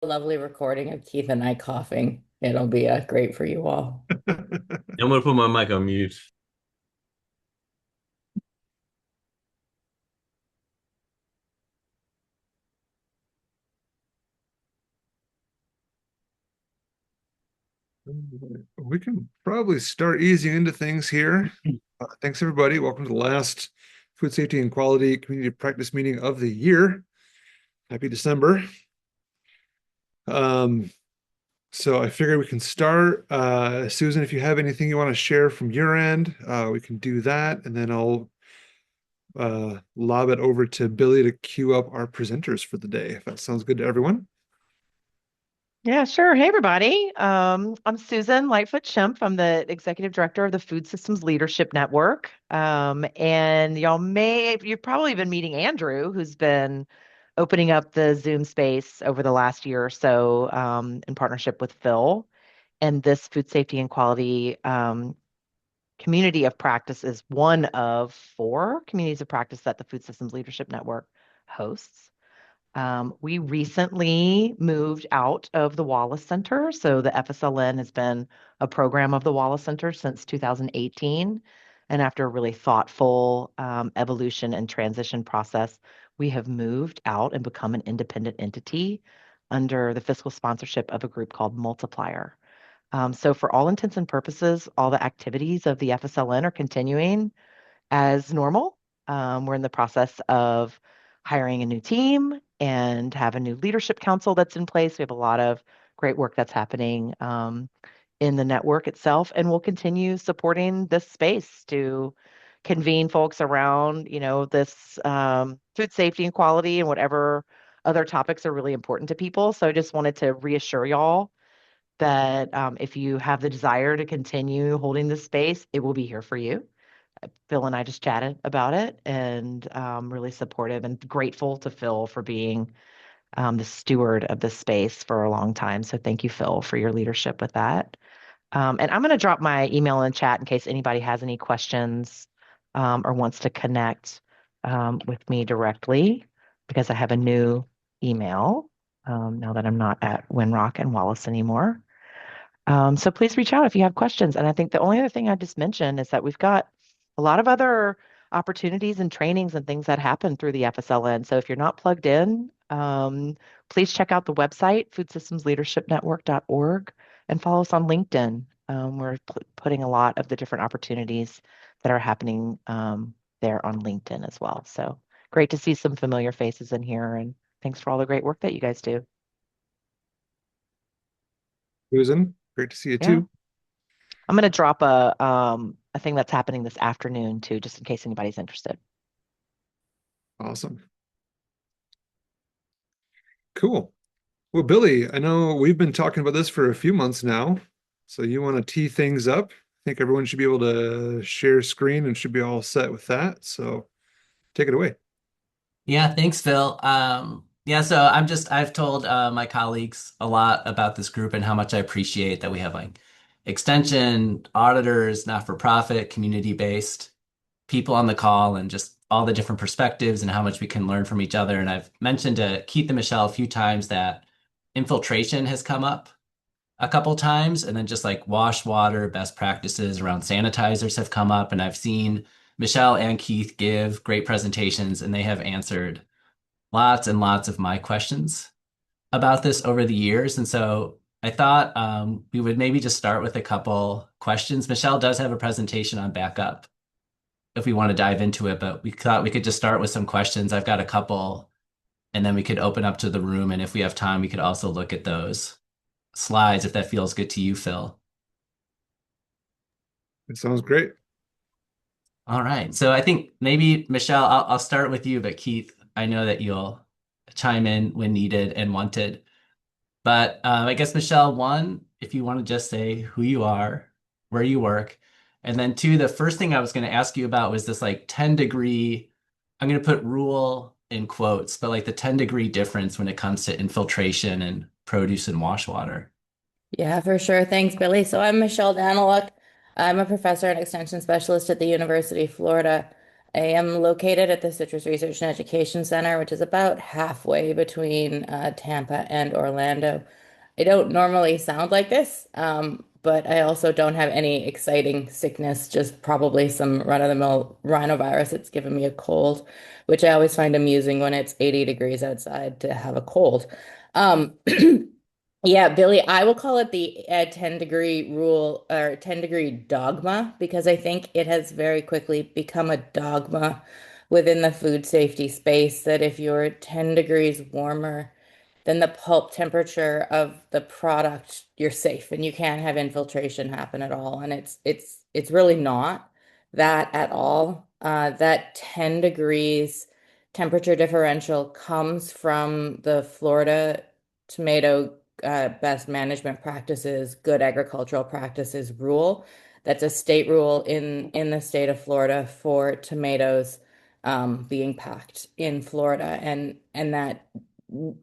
a lovely recording of Keith and I coughing. It'll be great for you all. I'm gonna put my mic on mute. We can probably start easing into things here. Thanks, everybody. Welcome to the last Food Safety and Quality Community Practice Meeting of the year. Happy December. Um, so I figure we can start. Susan, if you have anything you want to share from your end, we can do that. And then I'll lob it over to Billy to queue up our presenters for the day, if that sounds good to everyone. Yeah, sure. Hey, everybody. I'm Susan Lightfoot Shemp. I'm the executive director of the Food Systems Leadership Network. And you've probably been meeting Andrew, who's been opening up the Zoom space over the last year or so in partnership with Phil. And this food safety and quality community of practice is one of four communities of practice that the Food Systems Leadership Network hosts. We recently moved out of the Wallace Center. So the FSLN has been a program of the Wallace Center since 2018. And after a really thoughtful evolution and transition process, we have moved out and become an independent entity under the fiscal sponsorship of a group called Multiplier. So for all intents and purposes, all the activities of the FSLN are continuing as normal. We're in the process of hiring a new team and have a new leadership council that's in place. We have a lot of great work that's happening in the network itself, and we'll continue supporting this space to convene folks around, this food safety and quality and whatever other topics are really important to people. So I just wanted to reassure y'all that if you have the desire to continue holding this space, it will be here for you. Phil and I just chatted about it and really supportive and grateful to Phil for being the steward of this space for a long time. So thank you, Phil, for your leadership with that. And I'm going to drop my email in chat in case anybody has any questions or wants to connect with me directly because I have a new email now that I'm not at Winrock and Wallace anymore. So please reach out if you have questions. And I think the only other thing I just mentioned is that we've got a lot of other opportunities and trainings and things that happen through the FSLN. So if you're not plugged in, please check out the website, foodsystemsleadershipnetwork.org, and follow us on LinkedIn. We're putting a lot of the different opportunities that are happening there on LinkedIn as well. So great to see some familiar faces in here, and thanks for all the great work that you guys do. Susan, great to see you Yeah. too. I'm going to drop a thing that's happening this afternoon too, just in case anybody's interested. Awesome. Cool. Well, Billy, I know we've been talking about this for a few months now. So you want to tee things up? I think everyone should be able to share screen and should be all set with that. So take it away. Yeah, thanks, Phil. Yeah, so I've told my colleagues a lot about this group and how much I appreciate that we have like extension, auditors, not-for-profit, community-based people on the call and just all the different perspectives and how much we can learn from each other. And I've mentioned to Keith and Michelle a few times that infiltration has come up a couple times, and then just like wash water, best practices around sanitizers have come up. And I've seen Michelle and Keith give great presentations, and they have answered lots and lots of my questions about this over the years. And so I thought we would maybe just start with a couple questions. Michelle does have a presentation on backup if we want to dive into it, but we thought we could just start with some questions. I've got a couple, and then we could open up to the room. And if we have time, we could also look at those slides if that feels good to you, Phil. It sounds great. All right. So I think maybe Michelle, I'll start with you, but Keith, I know that you'll chime in when needed and wanted. But I guess Michelle, one, if you want to just say who you are, where you work, and then two, the first thing I was going to ask you about was this like 10-degree, I'm going to put rule in quotes, but like the 10-degree difference when it comes to infiltration and produce and wash water. Yeah, for sure. Thanks, Billy. So I'm Michelle Daniluk. I'm a professor and extension specialist at the University of Florida. I am located at the Citrus Research and Education Center, which is about halfway between Tampa and Orlando. I don't normally sound like this, but I also don't have any exciting sickness, just probably some run-of-the-mill rhinovirus. It's given me a cold, which I always find amusing when it's 80 degrees outside to have a cold. Um, Yeah, Billy, I will call it the 10-degree rule or 10-degree dogma because I think it has very quickly become a dogma within the food safety space that if you're 10 degrees warmer than the pulp temperature of the product, you're safe and you can't have infiltration happen at all. And it's really not that at all. That 10 degrees temperature differential comes from the Florida tomato best management practices, good agricultural practices rule. That's a state rule in the state of Florida for tomatoes being packed in Florida, and that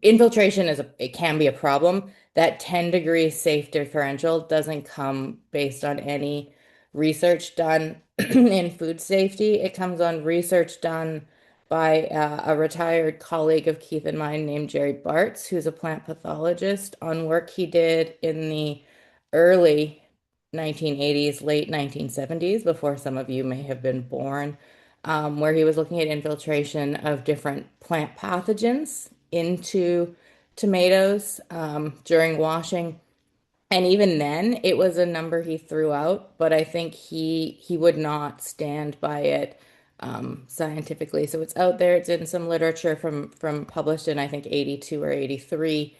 infiltration it can be a problem. That 10 degree safe differential doesn't come based on any research done in food safety. It comes on research done by a retired colleague of Keith and mine named Jerry Bartz, who's a plant pathologist, on work he did in the early 1980s, late 1970s, before some of you may have been born, where he was looking at infiltration of different plant pathogens into tomatoes during washing. And even then, it was a number he threw out, but I think he would not stand by it scientifically. So it's out there. It's in some literature from published in I think 82 or 83.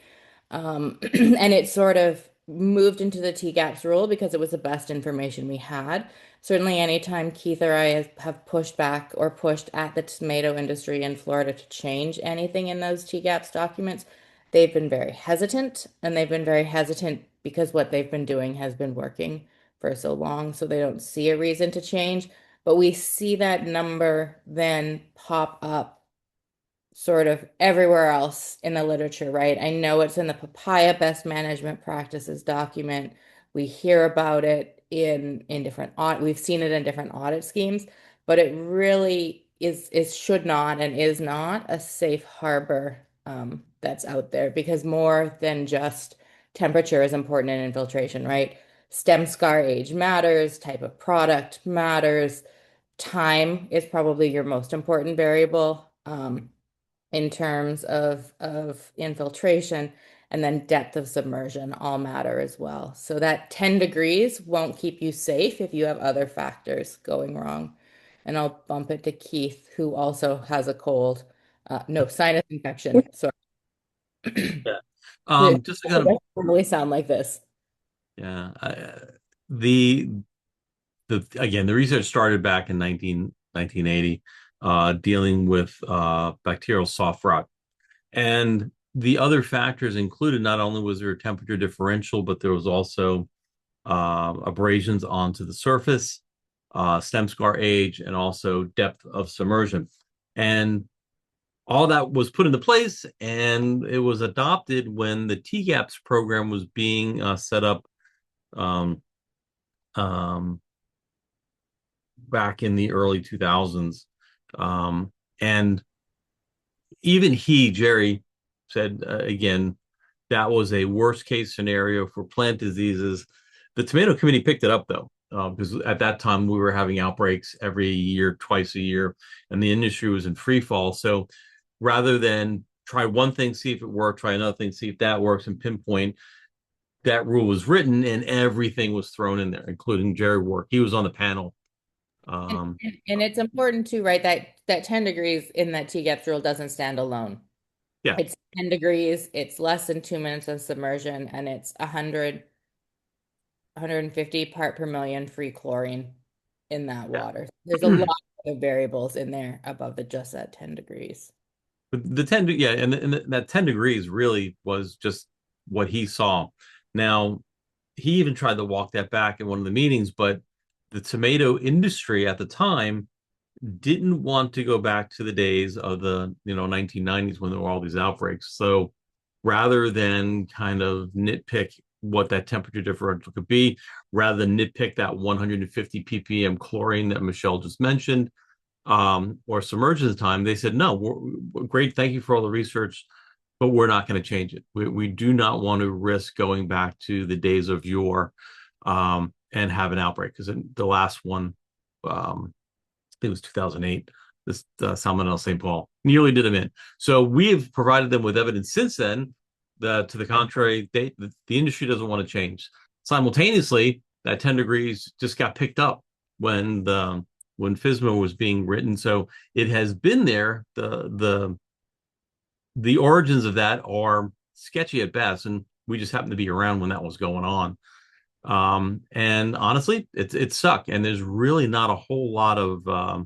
And it sort of moved into the TGAPS rule because it was the best information we had. Certainly, anytime Keith or I have pushed back or pushed at the tomato industry in Florida to change anything in those TGAPS documents, they've been very hesitant, and they've been very hesitant because what they've been doing has been working for so long, so they don't see a reason to change. But we see that number then pop up sort of everywhere else in the literature, right? I know it's in the papaya best management practices document. We hear about it in different audit. We've seen it in different audit schemes, but it really is should not and is not a safe harbor that's out there because more than just temperature is important in infiltration, right? Stem scar age matters, type of product matters, time is probably your most important variable. In terms of infiltration, and then depth of submersion all matter as well. So that 10 degrees won't keep you safe if you have other factors going wrong. And I'll bump it to Keith, who also has a cold. No, sinus infection. Sorry. Yeah. It Just to kind of, doesn't normally sound like this. yeah, the again, the research started back in 1980, dealing with bacterial soft rot. And the other factors included not only was there a temperature differential, but there was also abrasions onto the surface, stem scar age, and also depth of submersion. And all that was put into place, and it was adopted when the TGAPS program was being set up um, um, back in the early 2000s. And even Jerry, said again, that was a worst case scenario for plant diseases. The tomato committee picked it up though, because at that time we were having outbreaks every year, twice a year, and the industry was in free fall. So rather than try one thing, see if it worked, try another thing, see if that works, and pinpoint, that rule was written and everything was thrown in there, including Jerry Work. He was on the panel. And it's important too, right? That 10 degrees in that TGAPS rule doesn't stand alone. Yeah. It's 10 degrees, it's less than 2 minutes of submersion, and it's 150 part per million free chlorine in that water. There's a lot of variables in there above just that 10 degrees. But the 10, yeah, and that 10 degrees really was just what he saw. Now, he even tried to walk that back in one of the meetings, but the tomato industry at the time didn't want to go back to the days of the 1990s when there were all these outbreaks. So rather than kind of nitpick what that temperature differential could be, rather than nitpick that 150 ppm chlorine that Michelle just mentioned, or submergence time, they said, no, great, thank you for all the research, but we're not going to change it. We do not want to risk going back to the days of yore and have an outbreak, because the last one, I think it was 2008, this Salmonella St. Paul nearly did them in. So we have provided them with evidence since then that, to the contrary, the industry doesn't want to change. Simultaneously, that 10 degrees just got picked up when FSMA was being written. So it has been there. The origins of that are sketchy at best, and we just happened to be around when that was going on. And honestly, it sucked. And there's really not a whole lot of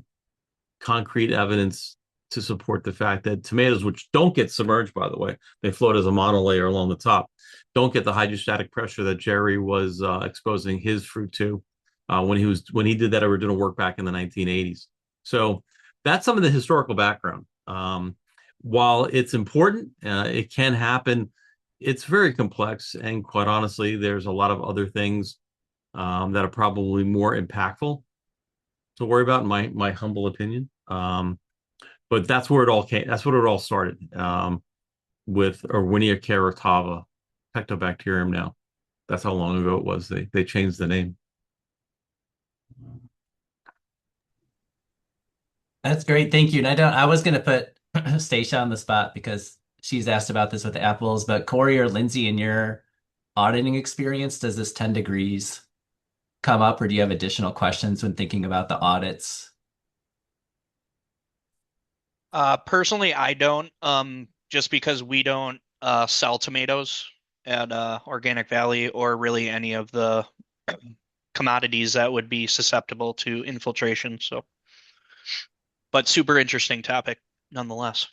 concrete evidence to support the fact that tomatoes, which don't get submerged, by the way, they float as a monolayer along the top, don't get the hydrostatic pressure that Jerry was exposing his fruit to when he did that original work back in the 1980s. So that's some of the historical background. While it's important, it can happen. It's very complex, and quite honestly, there's a lot of other things that are probably more impactful to worry about, in my humble opinion. But that's where it all came. That's what it all started with Erwinia carottava, Pectobacterium. Now, that's how long ago it was. They changed the name. That's great. Thank you. And I was going to put Stacia on the spot because she's asked about this with the apples, but Corey or Lindsay, in your auditing experience, does this 10 degrees come up, or do you have additional questions when thinking about the audits? Personally, I don't, just because we don't sell tomatoes at Organic Valley, or really any of the commodities that would be susceptible to infiltration. So, but super interesting topic nonetheless.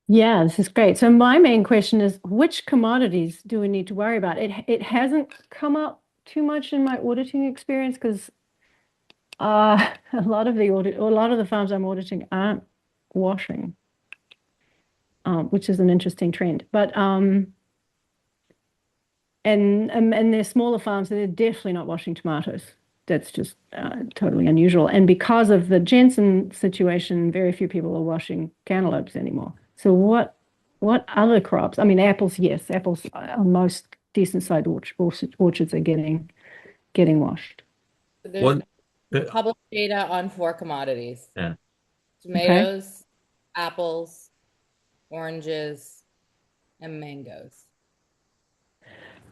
Yeah, this is great. So my main question is, which commodities do we need to worry about? It hasn't come up too much in my auditing experience, because a lot of the farms I'm auditing aren't washing, which is an interesting trend. But and they're smaller farms, so they're definitely not washing tomatoes. That's just totally unusual. And because of the Jensen situation, very few people are washing cantaloupes anymore. So what other crops? I mean, apples, yes, apples on most decent sized orchards are getting washed. There's One, published data on 4 commodities: yeah. tomatoes, apples, oranges, and mangoes.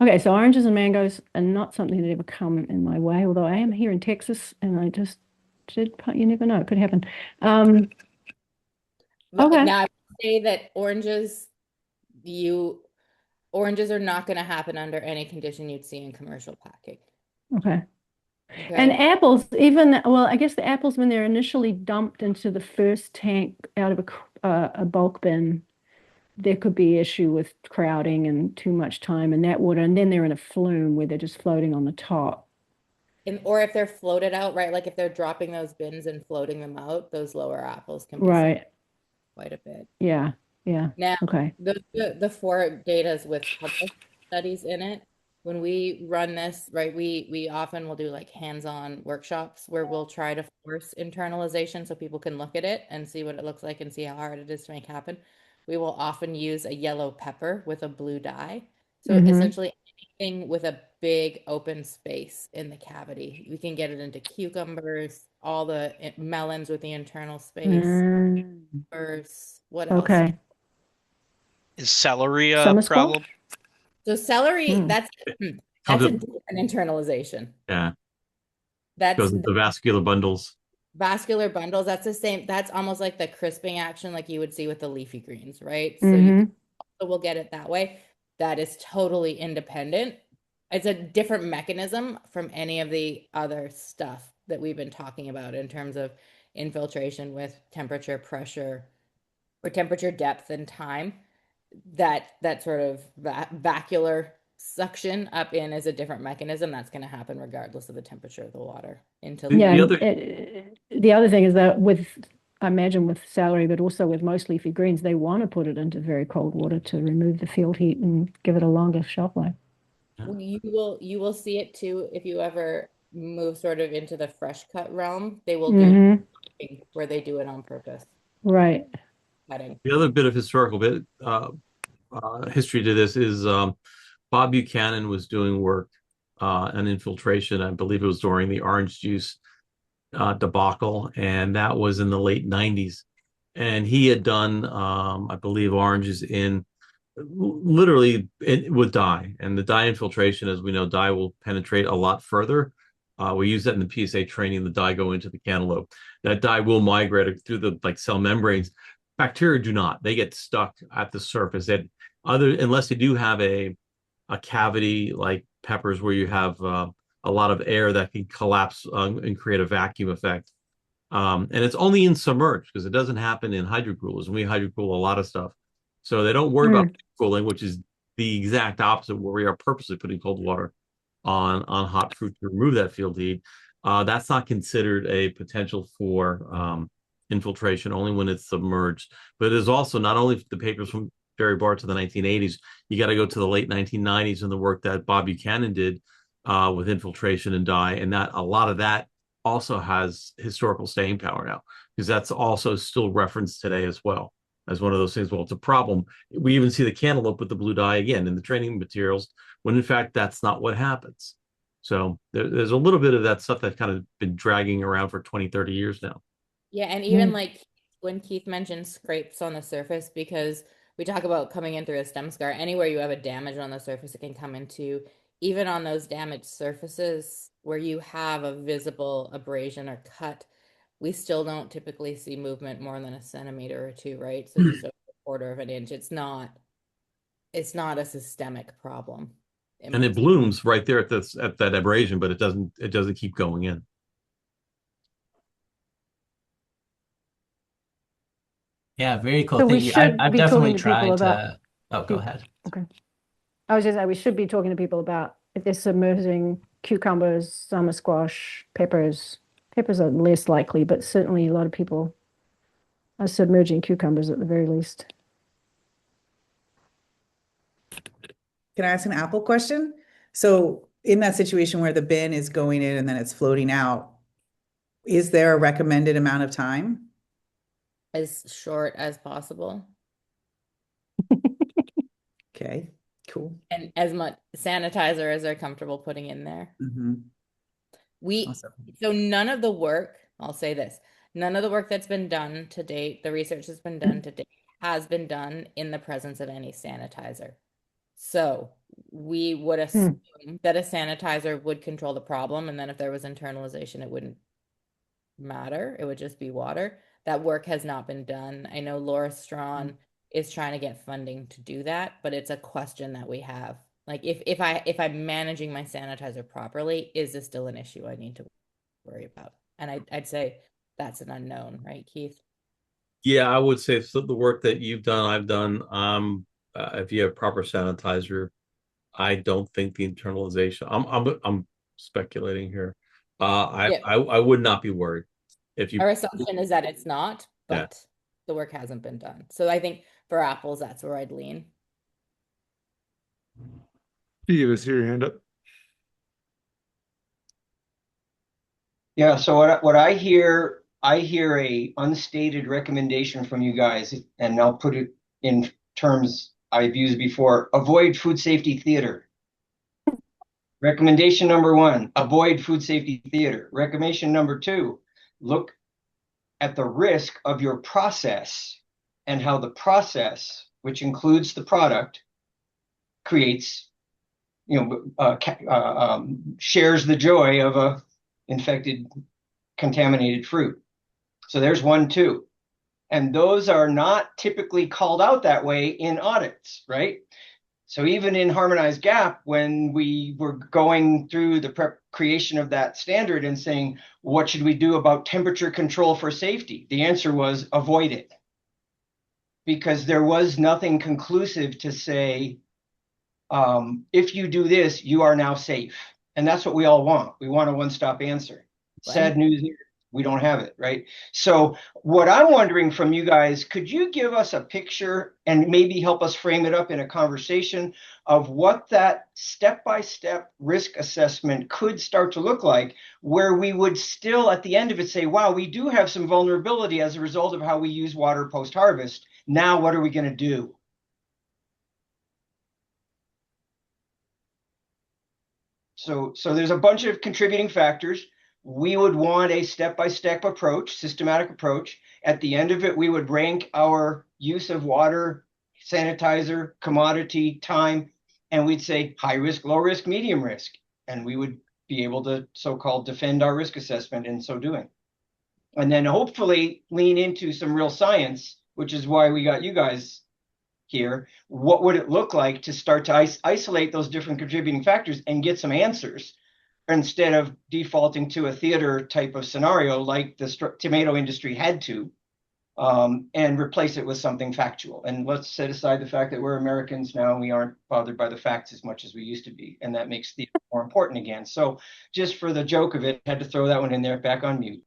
Okay, so oranges and mangoes are not something that ever come in my way, although I am here in Texas and I just did, you never know, it could happen. But Okay. now I would say that oranges are not going to happen under any condition you'd see in commercial packing. Okay. Okay. And apples, well, I guess the apples, when they're initially dumped into the first tank out of a bulk bin, there could be issue with crowding and too much time in that water, and then they're in a flume where they're just floating on the top. Or if they're floated out, right? Like if they're dropping those bins and floating them out, those lower apples can be Right. quite a bit. Yeah. Now, Okay. the 4 datas with published studies in it, when we run this, right, we often will do like hands-on workshops where we'll try to force internalization so people can look at it and see what it looks like and see how hard it is to make happen. We will often use a yellow pepper with a blue dye. So essentially anything with a big open space in the cavity. We can get it into cucumbers, all the melons with the internal space. What else? Okay. Is celery a Summer squash? problem? So celery, that's a different internalization. Yeah. That's Goes into vascular bundles. vascular bundles. That's the same. That's almost like the crisping action like you would see with the leafy greens, right? So we'll get it that way. That is totally independent. It's a different mechanism from any of the other stuff that we've been talking about in terms of infiltration with temperature, pressure, or temperature, depth, and time. That sort of vacuolar suction up in is a different mechanism that's going to happen regardless of the temperature of the water. Yeah, the other thing is that I imagine with celery, but also with most leafy greens, they want to put it into very cold water to remove the field heat and give it a longer shelf life. You will see it too if you ever move sort of into the fresh cut realm, they will do Hmm. where they do it on purpose. Right. Cutting. The other bit of historical history to this is Bob Buchanan was doing work on infiltration. I believe it was during the orange juice debacle, and that was in the late 90s. And he had done, I believe, oranges in literally with dye. And the dye infiltration, as we know, dye will penetrate a lot further. We use that in the PSA training. The dye go into the cantaloupe. That dye will migrate through the cell membranes. Bacteria do not. They get stuck at the surface. That unless you do have a cavity like peppers where you have a lot of air that can collapse and create a vacuum effect. And it's only in submerged because it doesn't happen in hydrocoolers. And we hydrocool a lot of stuff. So they don't worry about cooling, which is the exact opposite where we are purposely putting cold water on hot fruit to remove that field heat. That's not considered a potential for infiltration, only when it's submerged. But it is also not only the papers from Jerry Bart to the 1980s, you got to go to the late 1990s and the work that Bob Buchanan did with infiltration and dye. And that a lot of that also has historical staying power now, because that's also still referenced today as well as one of those things. Well, it's a problem. We even see the cantaloupe with the blue dye again in the training materials, when in fact that's not what happens. So there's a little bit of that stuff that's kind of been dragging around for 20, 30 years now. Yeah, and even like when Keith mentioned scrapes on the surface, because we talk about coming in through a stem scar, anywhere you have a damage on the surface, it can come into. Even on those damaged surfaces where you have a visible abrasion or cut, we still don't typically see movement more than a centimeter or two, right? So just a quarter of an inch. It's not a systemic problem. And it blooms right there at that abrasion, but it doesn't keep going in. Yeah, very cool. So we Thank you. should I've be definitely talking to people tried about. to. Oh, go ahead. Okay. I was just saying we should be talking to people about if they're submerging cucumbers, summer squash, peppers. Peppers are less likely, but certainly a lot of people are submerging cucumbers at the very least. Can I ask an apple question? So in that situation where the bin is going in and then it's floating out, is there a recommended amount of time? As short as possible. Okay, cool. And as much sanitizer as they're comfortable putting in there. Awesome. So none of the work, I'll say this, none of the work that's been done to date, the research that's been done to date, has been done in the presence of any sanitizer. So we would assume that a sanitizer would control the problem, and then if there was internalization, it wouldn't matter. It would just be water. That work has not been done. I know Laura Strawn is trying to get funding to do that, but it's a question that we have. Like if I'm managing my sanitizer properly, is this still an issue I need to worry about? And I'd say that's an unknown, right, Keith? Yeah, I would say so the work that you've done, I've done. If you have proper sanitizer, I don't think the internalization. I'm speculating here. I would not be worried if you. Our assumption is that it's not, but the work hasn't been done. So I think for apples, that's where I'd lean. Steve, I see your hand up. Yeah, so what I hear a unstated recommendation from you guys, and I'll put it in terms I've used before: avoid food safety theater. Recommendation number 1, avoid food safety theater. Recommendation number 2, look at the risk of your process and how the process, which includes the product, creates, shares the joy of a infected, contaminated fruit. So there's 1, 2. And those are not typically called out that way in audits, right? So even in Harmonized GAP, when we were going through the creation of that standard and saying, what should we do about temperature control for safety? The answer was avoid it. Because there was nothing conclusive to say, if you do this, you are now safe. And that's what we all want. We want a one-stop answer. Sad news here. We don't have it, right? So what I'm wondering from you guys, could you give us a picture and maybe help us frame it up in a conversation of what that step-by-step risk assessment could start to look like, where we would still at the end of it say, wow, we do have some vulnerability as a result of how we use water post-harvest. Now, what are we going to do? So there's a bunch of contributing factors. We would want a step-by-step approach, systematic approach. At the end of it, we would rank our use of water, sanitizer, commodity, time, and we'd say high risk, low risk, medium risk. And we would be able to so-called defend our risk assessment in so doing. And then hopefully lean into some real science, which is why we got you guys here. What would it look like to start to isolate those different contributing factors and get some answers instead of defaulting to a theater type of scenario like the tomato industry had to, and replace it with something factual? And let's set aside the fact that we're Americans now and we aren't bothered by the facts as much as we used to be, and that makes theater more important again. So just for the joke of it, had to throw that one in there. Back on mute.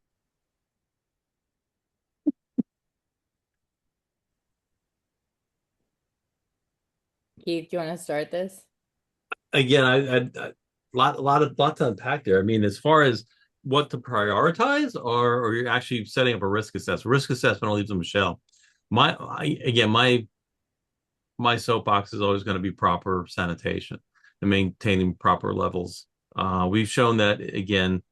Keith, do you want to start this? Again, I lot to unpack there. I mean, as far as what to prioritize, or you're actually setting up a risk assessment. Risk assessment, I'll leave to Michelle. My soapbox is always going to be proper sanitation and maintaining proper levels. We've shown that, again,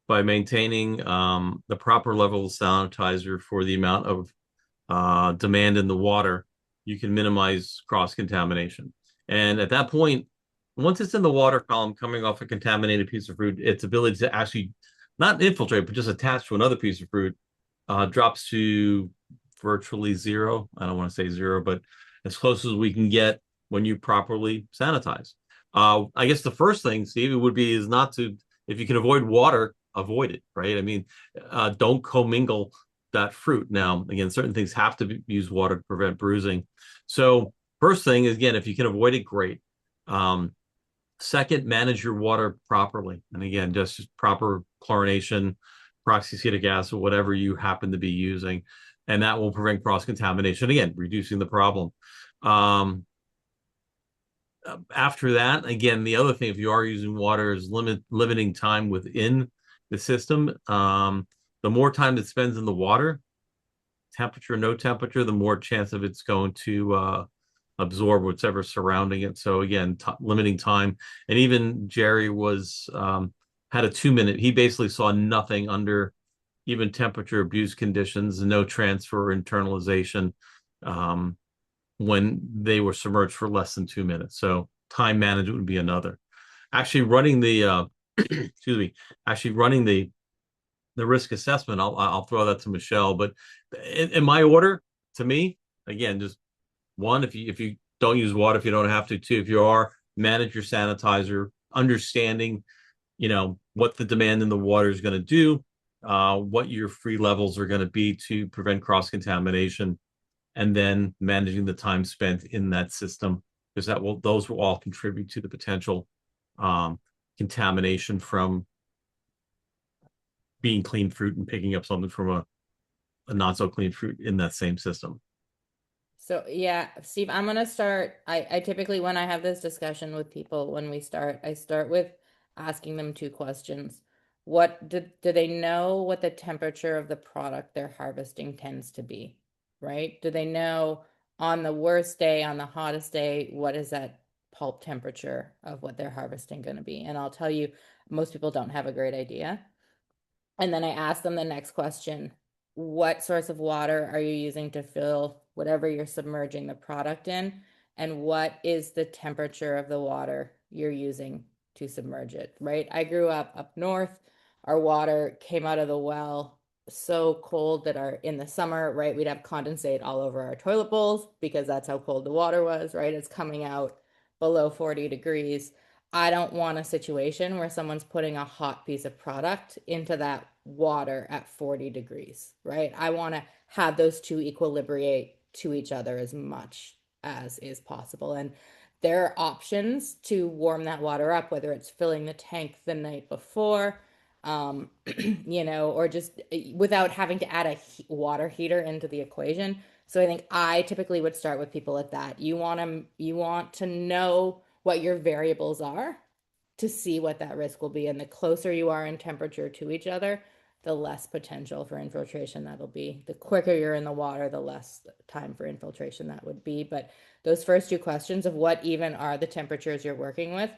by maintaining the proper level of sanitizer for the amount of demand in the water, you can minimize cross-contamination. And at that point, once it's in the water column coming off a contaminated piece of fruit, its ability to actually not infiltrate, but just attach to another piece of fruit drops to virtually zero. I don't want to say zero, but as close as we can get when you properly sanitize. I guess the first thing, Steve, would be is not to, if you can avoid water, avoid it, right? I mean, don't commingle that fruit. Now, again, certain things have to use water to prevent bruising. So first thing is, again, if you can avoid it, great. Second, manage your water properly. And again, just proper chlorination, peroxyacetic acid, whatever you happen to be using. And that will prevent cross-contamination. Again, reducing the problem. After that, again, the other thing, if you are using water, is limiting time within the system. The more time it spends in the water, temperature, no temperature, the more chance of it's going to absorb whatever's surrounding it. So again, limiting time. And even Jerry was had a 2-minute. He basically saw nothing under even temperature abuse conditions, no transfer or internalization when they were submerged for less than 2 minutes. So time management would be another. Actually running the running the risk assessment, I'll throw that to Michelle. But in my order, to me, again, just one, if you don't use water, if you don't have to. Two, if you are, manage your sanitizer, understanding, what the demand in the water is going to do, what your free levels are going to be to prevent cross-contamination, and then managing the time spent in that system, because those will all contribute to the potential contamination from being clean fruit and picking up something from a not so clean fruit in that same system. So yeah, Steve, I'm gonna start. I typically, when I have this discussion with people, when we start, I start with asking them 2 questions. What do they know what the temperature of the product they're harvesting tends to be, right? Do they know on the worst day, on the hottest day, what is that pulp temperature of what they're harvesting going to be? And I'll tell you, most people don't have a great idea. And then I ask them the next question: what source of water are you using to fill whatever you're submerging the product in? And what is the temperature of the water you're using to submerge it, right? I grew up north. Our water came out of the well so cold that in the summer, right, we'd have condensate all over our toilet bowls because that's how cold the water was, right? It's coming out below 40 degrees. I don't want a situation where someone's putting a hot piece of product into that water at 40 degrees, right? I want to have those two equilibrate to each other as much as is possible. And there are options to warm that water up, whether it's filling the tank the night before, or just without having to add a water heater into the equation. So I think I typically would start with people at that. You want to know what your variables are to see what that risk will be. And the closer you are in temperature to each other, the less potential for infiltration that'll be. The quicker you're in the water, the less time for infiltration that would be. But those first two questions of what even are the temperatures you're working with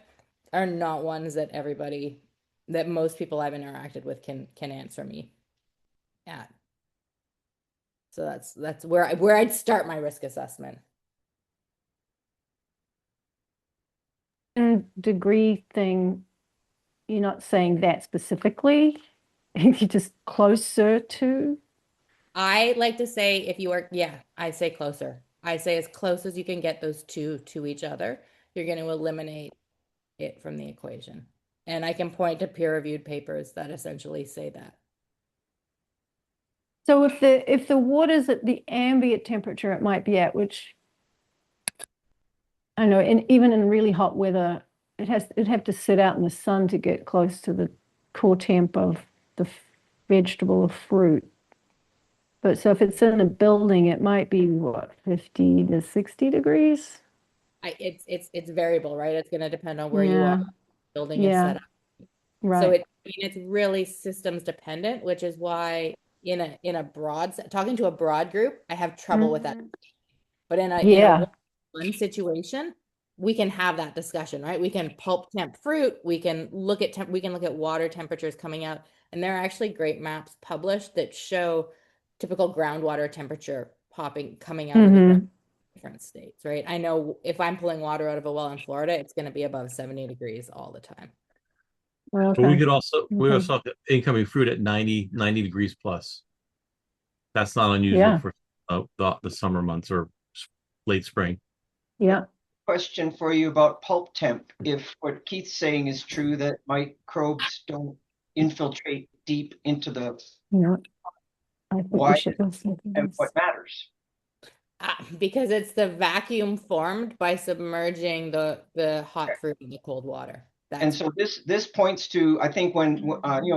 are not ones that most people I've interacted with can answer me at. So that's where I'd start my risk assessment. And degree thing, you're not saying that specifically. You're just closer to. I like to say I say closer. I say as close as you can get those two to each other, you're going to eliminate it from the equation. And I can point to peer-reviewed papers that essentially say that. So if the water's at the ambient temperature it might be at, which I know, and even in really hot weather, it'd have to sit out in the sun to get close to the core temp of the vegetable or fruit. But so if it's in a building, it might be what, 50 to 60 degrees? It's variable, right? It's going to depend on where you are, building is set up. Right. So it's really systems dependent, which is why in a talking to a broad group, I have trouble with that. But in a one situation, we can have that discussion, right? We can pulp temp fruit, we can look at water temperatures coming out, and there are actually great maps published that show typical groundwater temperature coming out of the different states, right? I know if I'm pulling water out of a well in Florida, it's going to be above 70 degrees all the time. Okay. But we also have incoming fruit at 90 degrees plus. That's not unusual for the summer months or late spring. Yeah. Question for you about pulp temp. If what Keith's saying is true, that microbes don't infiltrate deep into the I think why we should listen to and this. what matters? Because it's the vacuum formed by submerging the hot fruit in the cold water. And so this points to, I think when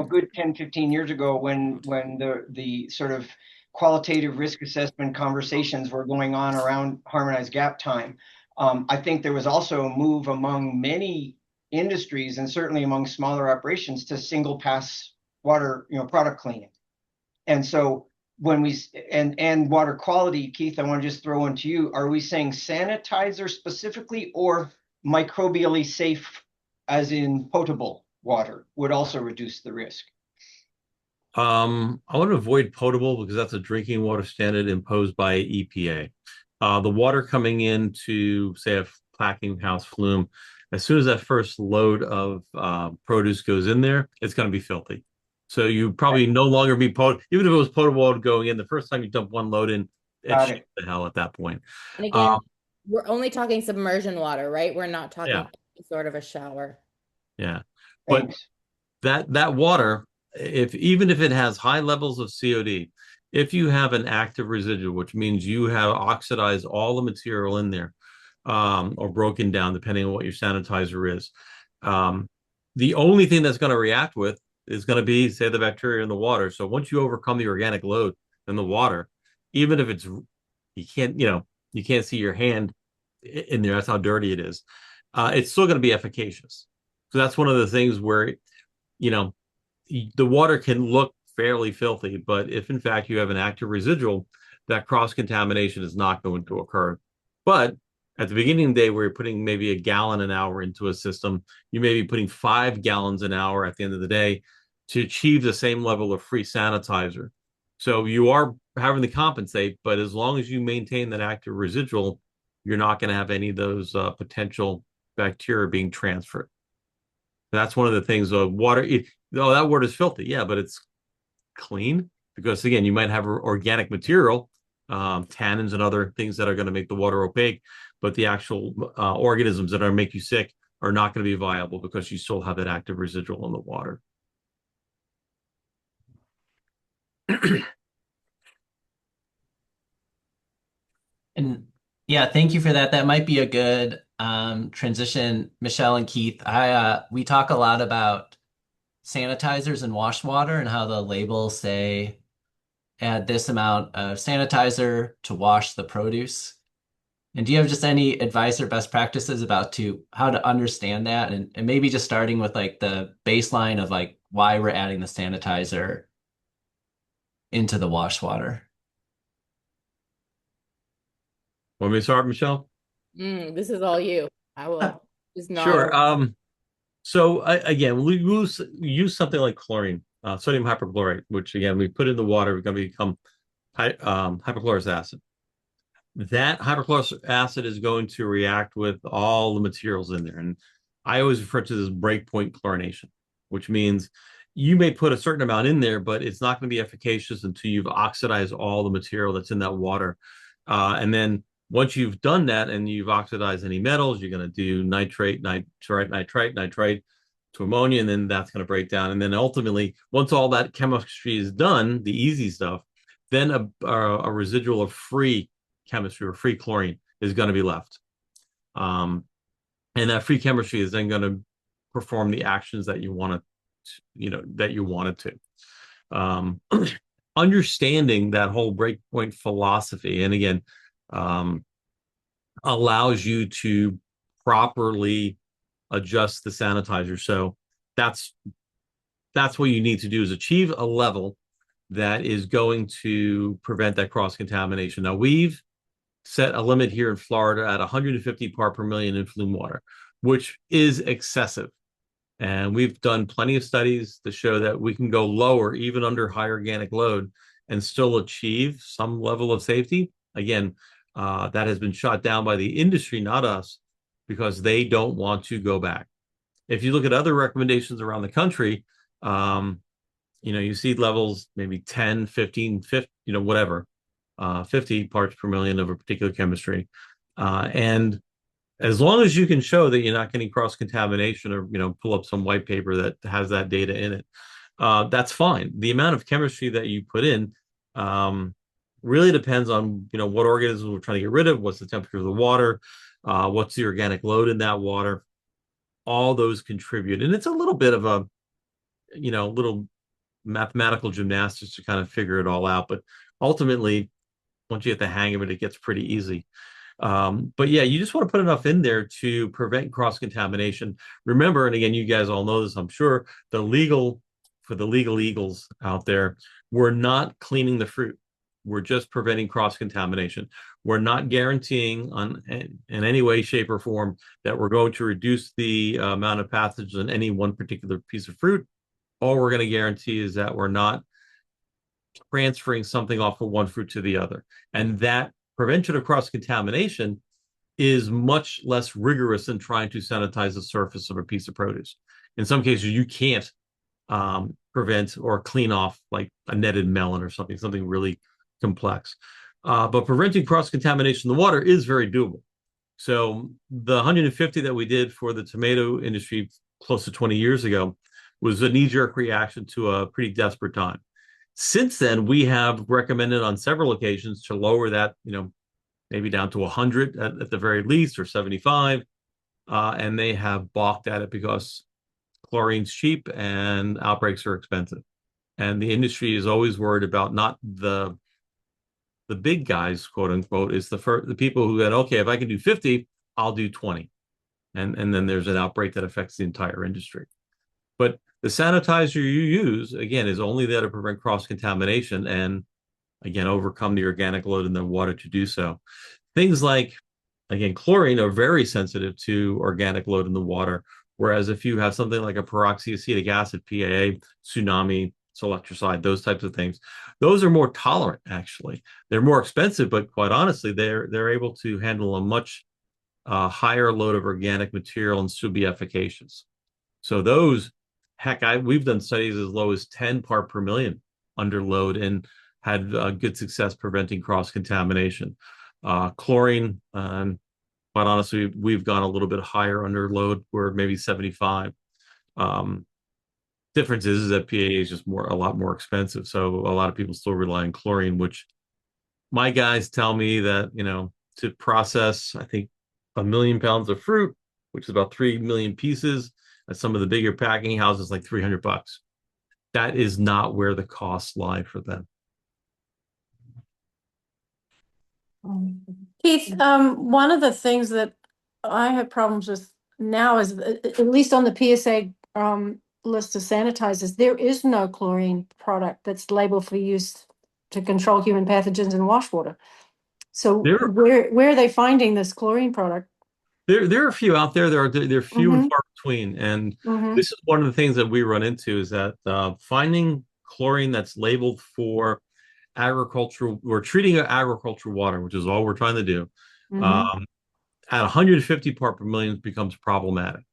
good 10, 15 years ago when the sort of qualitative risk assessment conversations were going on around harmonized gap time, I think there was also a move among many industries and certainly among smaller operations to single pass water, product cleaning. And so when and water quality, Keith, I want to just throw into you, are we saying sanitizer specifically or microbially safe, as in potable water, would also reduce the risk? I want to avoid potable because that's a drinking water standard imposed by EPA. The water coming into, say, a packing house flume, as soon as that first load of produce goes in there, it's going to be filthy. So you probably no longer be even if it was potable water going in, the first time you dump one load in, it's the hell at that point. And again, we're only talking submersion water, right? We're not talking any sort of a shower. Yeah. But that water, even if it has high levels of COD, if you have an active residual, which means you have oxidized all the material in there, or broken down, depending on what your sanitizer is, the only thing that's going to react with is going to be, say, the bacteria in the water. So once you overcome the organic load in the water, even if you can't see your hand in there, that's how dirty it is. It's still going to be efficacious. So that's one of the things where, the water can look fairly filthy, but if in fact you have an active residual, that cross-contamination is not going to occur. But at the beginning of the day, where you're putting maybe a gallon an hour into a system, you may be putting 5 gallons an hour at the end of the day to achieve the same level of free sanitizer. So you are having to compensate, but as long as you maintain that active residual, you're not going to have any of those potential bacteria being transferred. That's one of the things. Water, that water is filthy, yeah, but it's clean because, again, you might have organic material, tannins and other things that are going to make the water opaque, but the actual organisms that are make you sick are not going to be viable because you still have that active residual in the water. And yeah, thank you for that. That might be a good transition, Michelle and Keith. We talk a lot about sanitizers in wash water and how the labels say add this amount of sanitizer to wash the produce. And do you have just any advice or best practices about how to understand that and maybe just starting with like the baseline of like why we're adding the sanitizer into the wash water? Want me to start, Michelle? This is all you. I will just nod. Sure. So again, we use something like chlorine, sodium hypochlorite, which again we put in the water, we're going to become hypochlorous acid. That hypochlorous acid is going to react with all the materials in there, and I always refer to this breakpoint chlorination, which means you may put a certain amount in there, but it's not going to be efficacious until you've oxidized all the material that's in that water, and then once you've done that and you've oxidized any metals, you're going to do nitrate to ammonia, and then that's going to break down. And then ultimately, once all that chemistry is done, the easy stuff, then a residual of free chemistry or free chlorine is going to be left. And that free chemistry is then going to perform the actions that you want it to. Understanding that whole breakpoint philosophy, and again, allows you to properly adjust the sanitizer. So that's what you need to do, is achieve a level that is going to prevent that cross-contamination. Now, we've set a limit here in Florida at 150 part per million in flume water, which is excessive. And we've done plenty of studies to show that we can go lower, even under high organic load, and still achieve some level of safety. Again, that has been shot down by the industry, not us, because they don't want to go back. If you look at other recommendations around the country, you see levels maybe 10, 15, 50, whatever, 50 parts per million of a particular chemistry. And as long as you can show that you're not getting cross-contamination, or, pull up some white paper that has that data in it, that's fine. The amount of chemistry that you put in really depends on, what organisms we're trying to get rid of, what's the temperature of the water, what's the organic load in that water. All those contribute. And it's a little bit of a, little mathematical gymnastics to kind of figure it all out. But ultimately, once you get the hang of it, it gets pretty easy. But yeah, you just want to put enough in there to prevent cross-contamination. Remember, and again, you guys all know this, I'm sure, for the legal eagles out there, we're not cleaning the fruit. We're just preventing cross-contamination. We're not guaranteeing in any way, shape, or form that we're going to reduce the amount of pathogens in any one particular piece of fruit. All we're going to guarantee is that we're not transferring something off of one fruit to the other. And that prevention of cross-contamination is much less rigorous than trying to sanitize the surface of a piece of produce. In some cases, you can't prevent or clean off like a netted melon or something really complex. But preventing cross-contamination in the water is very doable. So the 150 that we did for the tomato industry close to 20 years ago was a knee-jerk reaction to a pretty desperate time. Since then, we have recommended on several occasions to lower that, maybe down to 100 at the very least, or 75. And they have balked at it because chlorine's cheap and outbreaks are expensive. And the industry is always worried about not the big guys, quote unquote, is the people who said, okay, if I can do 50, I'll do 20. And then there's an outbreak that affects the entire industry. But the sanitizer you use, again, is only there to prevent cross-contamination and, again, overcome the organic load in the water to do so. Things like, again, chlorine are very sensitive to organic load in the water, whereas if you have something like a peroxyacetic acid, PAA, tsunami, selectricide, those types of things, those are more tolerant, actually. They're more expensive, but quite honestly, they're able to handle a much higher load of organic material and still be efficacious. So those, heck, we've done studies as low as 10 part per million under load and had good success preventing cross-contamination. Chlorine, quite honestly, we've gone a little bit higher under load, where maybe 75. Difference is that PAA is just a lot more expensive. So a lot of people still rely on chlorine, which my guys tell me that, to process, I think, 1 million pounds of fruit, which is about 3 million pieces, at some of the bigger packing houses, like $300. That is not where the costs lie for them. Keith, one of the things that I have problems with now is, at least on the PSA list of sanitizers, there is no chlorine product that's labeled for use to control human pathogens in wash water. So where are they finding this chlorine product? There are a few out there. There are few and Mhm. far between, and Mhm. this is one of the things that we run into is that finding chlorine that's labeled for agricultural, we're treating agricultural water, which is all we're trying to do. Mhm. At 150 part per million becomes problematic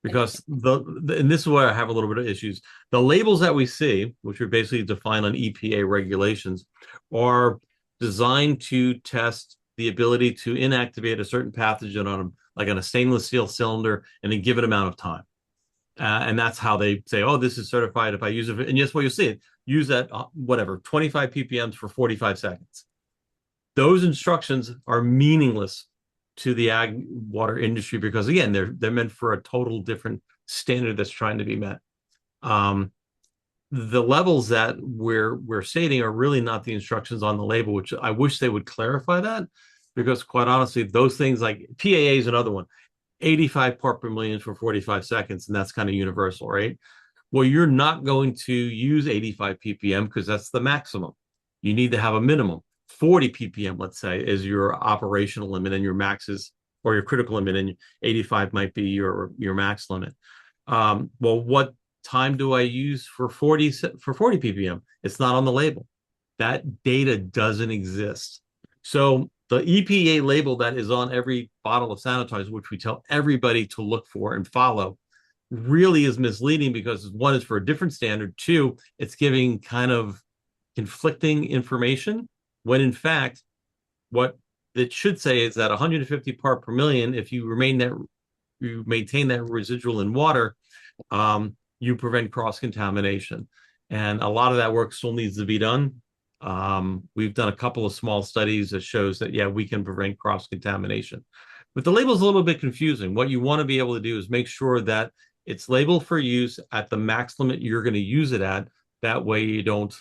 because and this is where I have a little bit of issues. The labels that we see, which are basically defined on EPA regulations, are designed to test the ability to inactivate a certain pathogen on a stainless steel cylinder in a given amount of time. And that's how they say, oh, this is certified if I use it. And yes, what you see, use that, whatever, 25 ppms for 45 seconds. Those instructions are meaningless to the ag water industry because, again, they're meant for a total different standard that's trying to be met. The levels that we're stating are really not the instructions on the label, which I wish they would clarify that, because quite honestly, those things like PAA is another one, 85 part per million for 45 seconds, and that's kind of universal, right? Well, you're not going to use 85 ppm because that's the maximum. You need to have a minimum. 40 ppm, let's say, is your operational limit, and your max is, or your critical limit, and 85 might be your max limit. Well, what time do I use for 40 ppm? It's not on the label. That data doesn't exist. So the EPA label that is on every bottle of sanitizer, which we tell everybody to look for and follow, really is misleading because one is for a different standard. Two, it's giving kind of conflicting information when in fact what it should say is that 150 part per million, if you maintain that residual in water, you prevent cross-contamination. And a lot of that work still needs to be done. We've done a couple of small studies that shows that, yeah, we can prevent cross-contamination. But the label is a little bit confusing. What you want to be able to do is make sure that it's labeled for use at the max limit you're going to use it at. That way you don't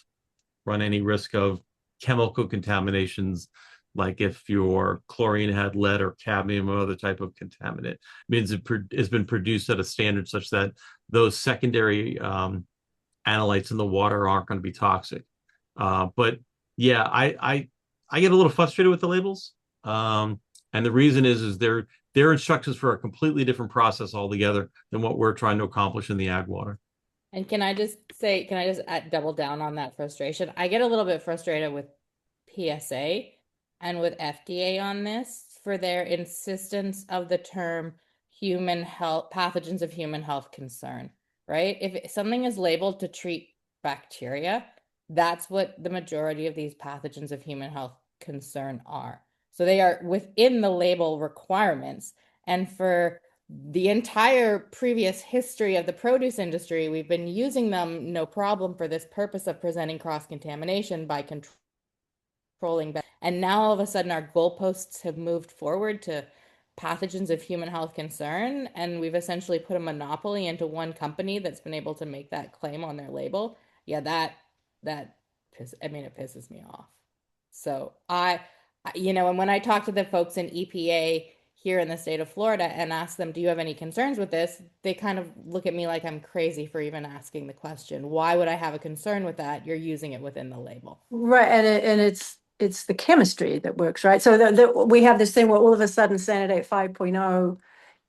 run any risk of chemical contaminations, like if your chlorine had lead or cadmium or other type of contaminant. It means it has been produced at a standard such that those secondary analytes in the water aren't going to be toxic. But yeah, I get a little frustrated with the labels. And the reason is they're instructions for a completely different process altogether than what we're trying to accomplish in the ag water. And can I just double down on that frustration? I get a little bit frustrated with PSA and with FDA on this for their insistence of the term human health, pathogens of human health concern, right? If something is labeled to treat bacteria, that's what the majority of these pathogens of human health concern are. So they are within the label requirements. And for the entire previous history of the produce industry, we've been using them no problem for this purpose of presenting cross-contamination by controlling. And now all of a sudden our goalposts have moved forward to pathogens of human health concern, and we've essentially put a monopoly into one company that's been able to make that claim on their label. Yeah, it pisses me off. So and when I talk to the folks in EPA here in the state of Florida and ask them, do you have any concerns with this? They kind of look at me like I'm crazy for even asking the question. Why would I have a concern with that? You're using it within the label. Right, and it's the chemistry that works, right? So we have this thing where all of a sudden Sanidate 5.0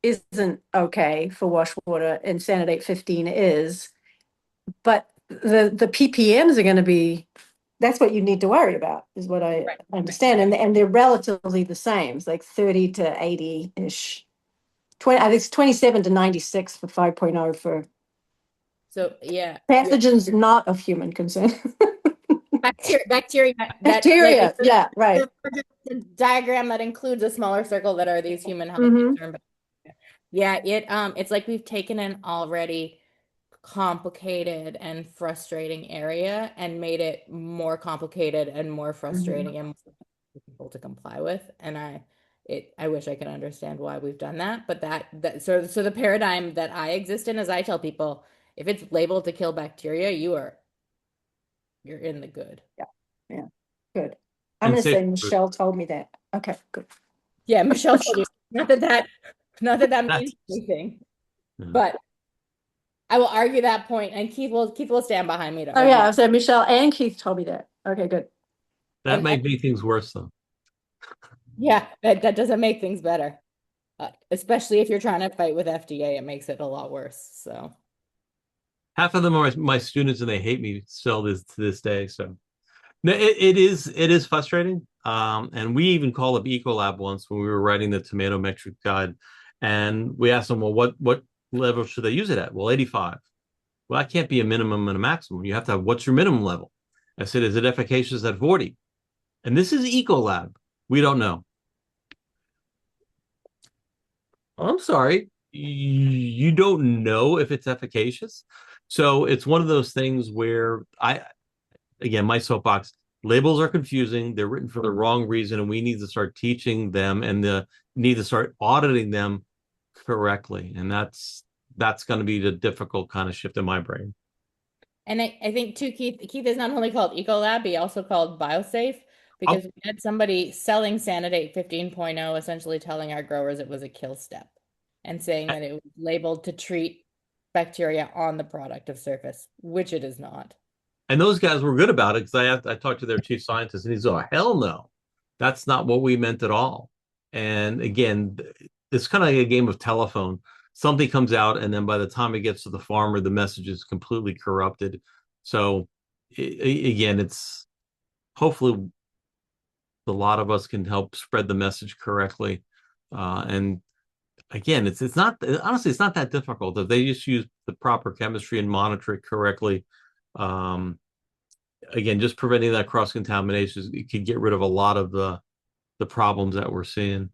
isn't okay for wash water and Sanidate 15 is, but the ppms are going to be, that's what you need to worry about, is what I understand. And they're relatively the same. It's like 30 to 80-ish. I think it's 27 to 96 for 5.0 for pathogens not of human concern. Bacteria. Bacteria, yeah, right. The diagram that includes a smaller circle that are these human health concern. Yeah, it's like we've taken an already complicated and frustrating area and made it more complicated and more frustrating and more difficult to comply with. And I wish I could understand why we've done that, but so the paradigm that I exist in is I tell people if it's labeled to kill bacteria, you're in the good. Yeah, good. I'm And going to say safe. Michelle told me that. Okay, good. Yeah, Michelle told you. Not that means anything, Yeah. but I will argue that point, and Keith will stand behind me to Oh argue. yeah, so Michelle and Keith told me that. Okay, good. That And- might make things worse, though. Yeah, that doesn't make things better. Especially if you're trying to fight with FDA, it makes it a lot worse. So Half of them are my students, and they hate me still to this day. So no, it is frustrating. And we even called up Ecolab once when we were writing the tomato metric guide, and we asked them, well, what level should they use it at? Well, 85. Well, that can't be a minimum and a maximum. You have to have, what's your minimum level? I said, is it efficacious at 40? And this is Ecolab. We don't know. I'm sorry, you don't know if it's efficacious. So it's one of those things where again, my soapbox, labels are confusing. They're written for the wrong reason, and we need to start teaching them and need to start auditing them correctly. And that's going to be the difficult kind of shift in my brain. And I think too, Keith is not only called Ecolab, he also called BioSafe because we had somebody selling Sanidate 15.0, essentially telling our growers it was a kill step and saying that it was labeled to treat bacteria on the product of surface, which it is not. And those guys were good about it because I talked to their chief scientist, and he's, oh, hell no, that's not what we meant at all. And again, it's kind of like a game of telephone. Something comes out, and then by the time it gets to the farmer, the message is completely corrupted. So again, it's hopefully a lot of us can help spread the message correctly. And again, it's not, honestly, it's not that difficult if they just use the proper chemistry and monitor it correctly. Again, just preventing that cross contamination, it could get rid of a lot of the problems that we're seeing.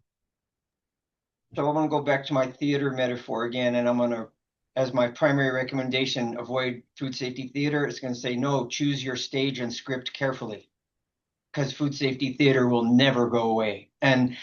So I want to go back to my theater metaphor again, and I'm going to, as my primary recommendation, avoid food safety theater. It's going to say, no, choose your stage and script carefully, because food safety theater will never go away. And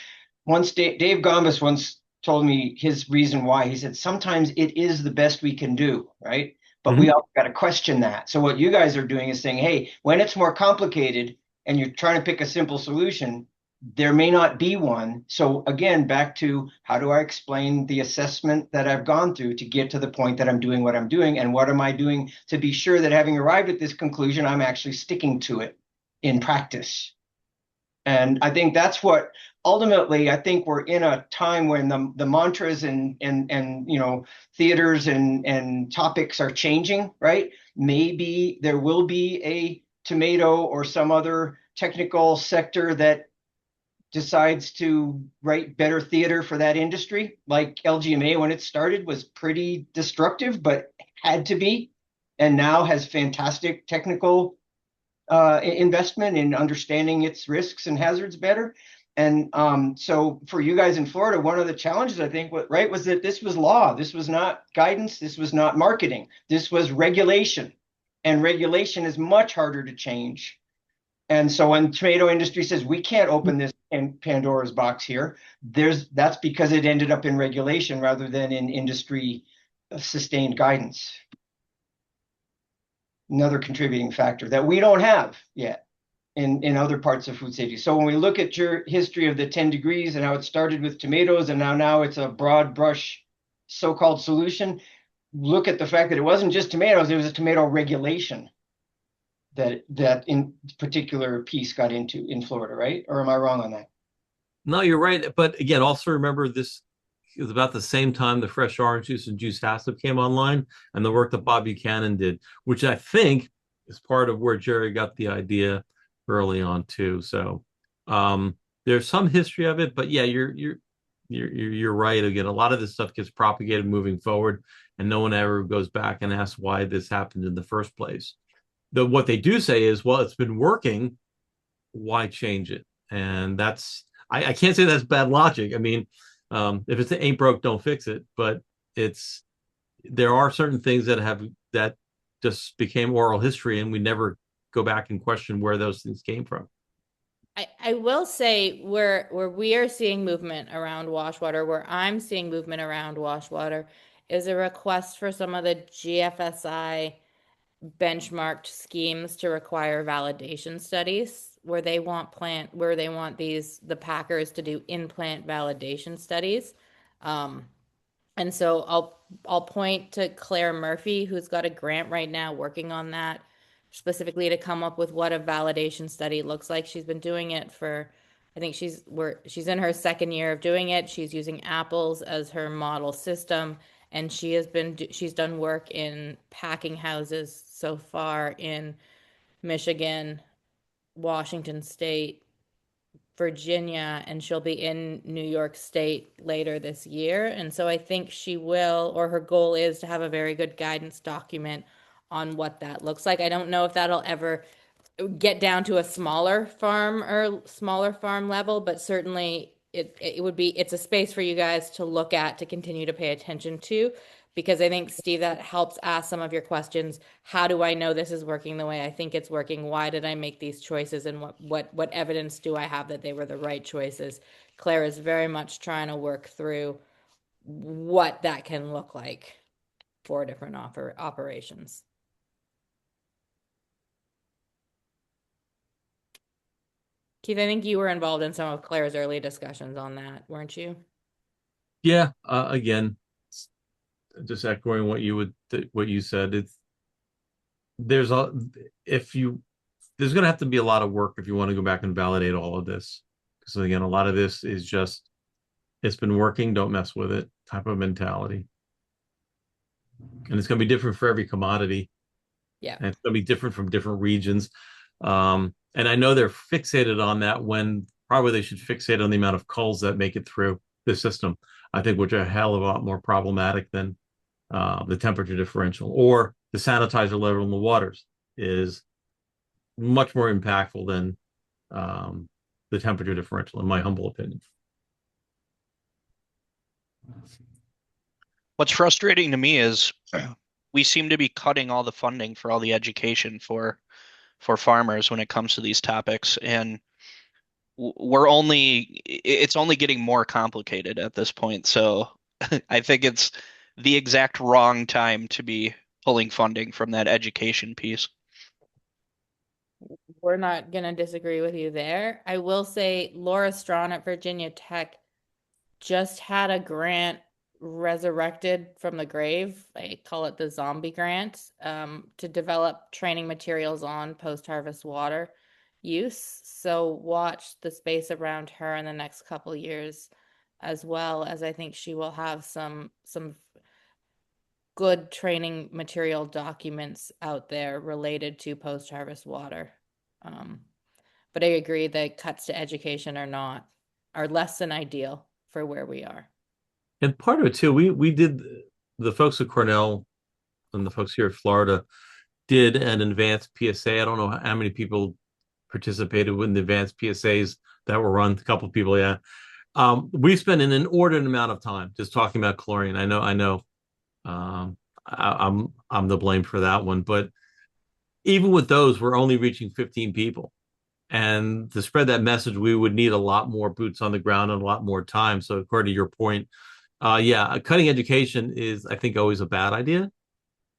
once Dave Gombis once told me his reason why. He said, sometimes it is the best we can do, right? But we all got to question that. So what you guys are doing is saying, hey, when it's more complicated and you're trying to pick a simple solution, there may not be one. So again, back to how do I explain the assessment that I've gone through to get to the point that I'm doing what I'm doing, and what am I doing to be sure that having arrived at this conclusion, I'm actually sticking to it in practice. And I think that's what ultimately, I think we're in a time when the mantras and you know, theaters and topics are changing, right? Maybe there will be a tomato or some other technical sector that decides to write better theater for that industry. Like LGMA, when it started, was pretty destructive, but had to be, and now has fantastic technical investment in understanding its risks and hazards better. And so for you guys in Florida, one of the challenges, I think, right, was that this was law. This was not guidance. This was not marketing. This was regulation. And regulation is much harder to change. And so when tomato industry says we can't open this in Pandora's box here, that's because it ended up in regulation rather than in industry sustained guidance. Another contributing factor that we don't have yet in other parts of food safety. So when we look at your history of the 10 degrees and how it started with tomatoes and now it's a broad brush so-called solution, look at the fact that it wasn't just tomatoes, it was a tomato regulation that in particular piece got into in Florida, right? Or am I wrong on that? No, you're right. But again, also remember this is about the same time the fresh orange juice and juice HACCP came online, and the work that Bob Buchanan did, which I think is part of where Jerry got the idea early on too. So there's some history of it, but yeah, you're right. Again, a lot of this stuff gets propagated moving forward, and no one ever goes back and asks why this happened in the first place. What they do say is, well, it's been working, why change it? And that's, I can't say that's bad logic. I mean, if it ain't broke, don't fix it. But there are certain things that just became oral history, and we never go back and question where those things came from. I will say where we are seeing movement around wash water, where I'm seeing movement around wash water, is a request for some of the GFSI benchmarked schemes to require validation studies where they want the packers to do in-plant validation studies. And so I'll point to Claire Murphy, who's got a grant right now working on that specifically to come up with what a validation study looks like. She's been doing it for, I think she's in her second year of doing it. She's using apples as her model system, and she's done work in packing houses so far in Michigan, Washington State, Virginia, and she'll be in New York State later this year. And so I think she will, or her goal is to have a very good guidance document on what that looks like. I don't know if that'll ever get down to a smaller farm or smaller farm level, but certainly it's a space for you guys to look at, to continue to pay attention to, because I think, Steve, that helps ask some of your questions. How do I know this is working the way I think it's working? Why did I make these choices? And what evidence do I have that they were the right choices? Claire is very much trying to work through what that can look like for different operations. Keith, I think you were involved in some of Claire's early discussions on that, weren't you? Yeah, again, just echoing what you said. There's going to have to be a lot of work if you want to go back and validate all of this. So again, a lot of this is just, it's been working, don't mess with it type of mentality. And it's going to be different for every commodity. Yeah. And it's going to be different from different regions. And I know they're fixated on that when probably they should fixate on the amount of culls that make it through the system. I think, which are a hell of a lot more problematic than the temperature differential, or the sanitizer level in the waters is much more impactful than the temperature differential, in my humble opinion. What's frustrating to me is we seem to be cutting all the funding for all the education for farmers when it comes to these topics, and it's only getting more complicated at this point. So I think it's the exact wrong time to be pulling funding from that education piece. We're not going to disagree with you there. I will say Laura Strawn at Virginia Tech just had a grant resurrected from the grave. I call it the zombie grant, to develop training materials on post-harvest water use. So watch the space around her in the next couple of years, as well as I think she will have some good training material documents out there related to post-harvest water. But I agree that cuts to education are less than ideal for where we are. And part of it too, we did, the folks at Cornell and the folks here at Florida did an advanced PSA. I don't know how many people participated in the advanced PSAs that were run. A couple of people, yeah. We spent an inordinate amount of time just talking about chlorine. I know. I'm the blame for that one, but even with those, we're only reaching 15 people. And to spread that message, we would need a lot more boots on the ground and a lot more time. So according to your point, cutting education is, I think, always a bad idea.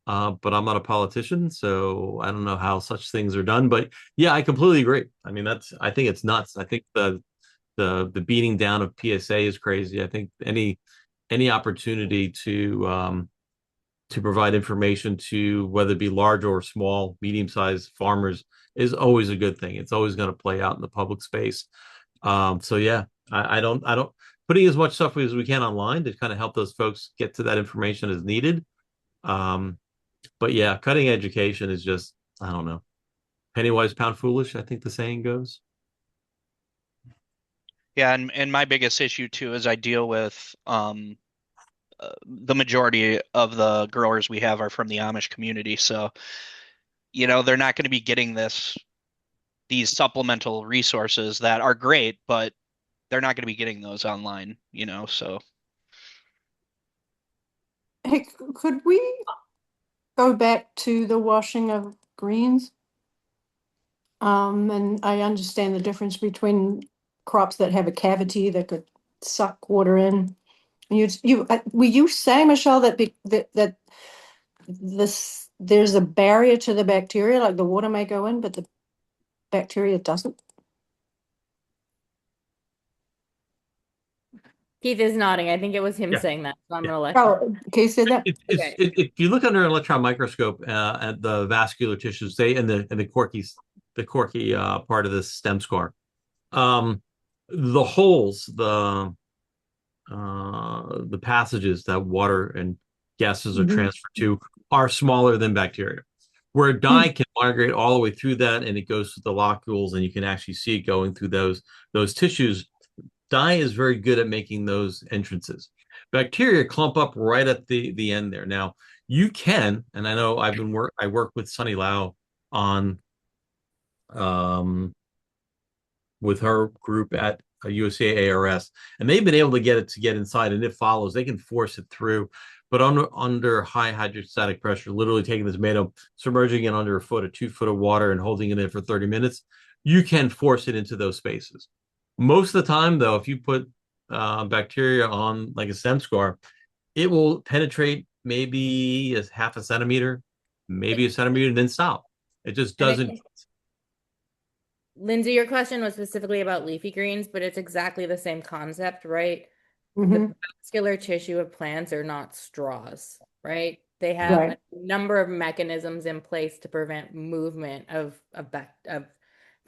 But I'm not a politician, so I don't know how such things are done. But yeah, I completely agree. I mean, I think it's nuts. I think the beating down of PSA is crazy. I think any opportunity to provide information to whether it be large or small, medium-sized farmers is always a good thing. It's always going to play out in the public space. So yeah, I don't putting as much stuff as we can online to kind of help those folks get to that information as needed. But yeah, cutting education is just, I don't know. Penny wise, pound foolish, I think the saying goes. Yeah, and my biggest issue too is I deal with the majority of the growers we have are from the Amish community. So, they're not going to be getting these supplemental resources that are great, but they're not going to be getting those online, so. Hey, could we go back to the washing of greens? And I understand the difference between crops that have a cavity that could suck water in. Will you say, Michelle, that there's a barrier to the bacteria, like the water may go in, but the bacteria doesn't? Keith is nodding. I think it was him Yeah. saying that. So I'm Yeah. gonna let him. Oh, can you say that? Okay. If you look under an electron microscope at the vascular tissues, they and the corky part of the stem scar, the holes, the passages that water and gases are transferred to are smaller than bacteria. Where dye can migrate all the way through that, and it goes to the locules, and you can actually see it going through those tissues. Dye is very good at making those entrances. Bacteria clump up right at the end there. Now you can, and I know I work with Sunny Lau on with her group at USAA ARS, and they've been able to get it to get inside, and it follows. They can force it through, but under high hydrostatic pressure, literally taking this tomato, submerging it under a foot or 2 foot of water, and holding it in for 30 minutes, you can force it into those spaces. Most of the time, though, if you put bacteria on like a stem scar, it will penetrate maybe a half a centimeter, maybe a centimeter, and then stop. It just doesn't. Lindsay, your question was specifically about leafy greens, but it's exactly the same concept, right? Mm-hmm. The vascular tissue of plants are not straws, right? They have Right. a number of mechanisms in place to prevent movement of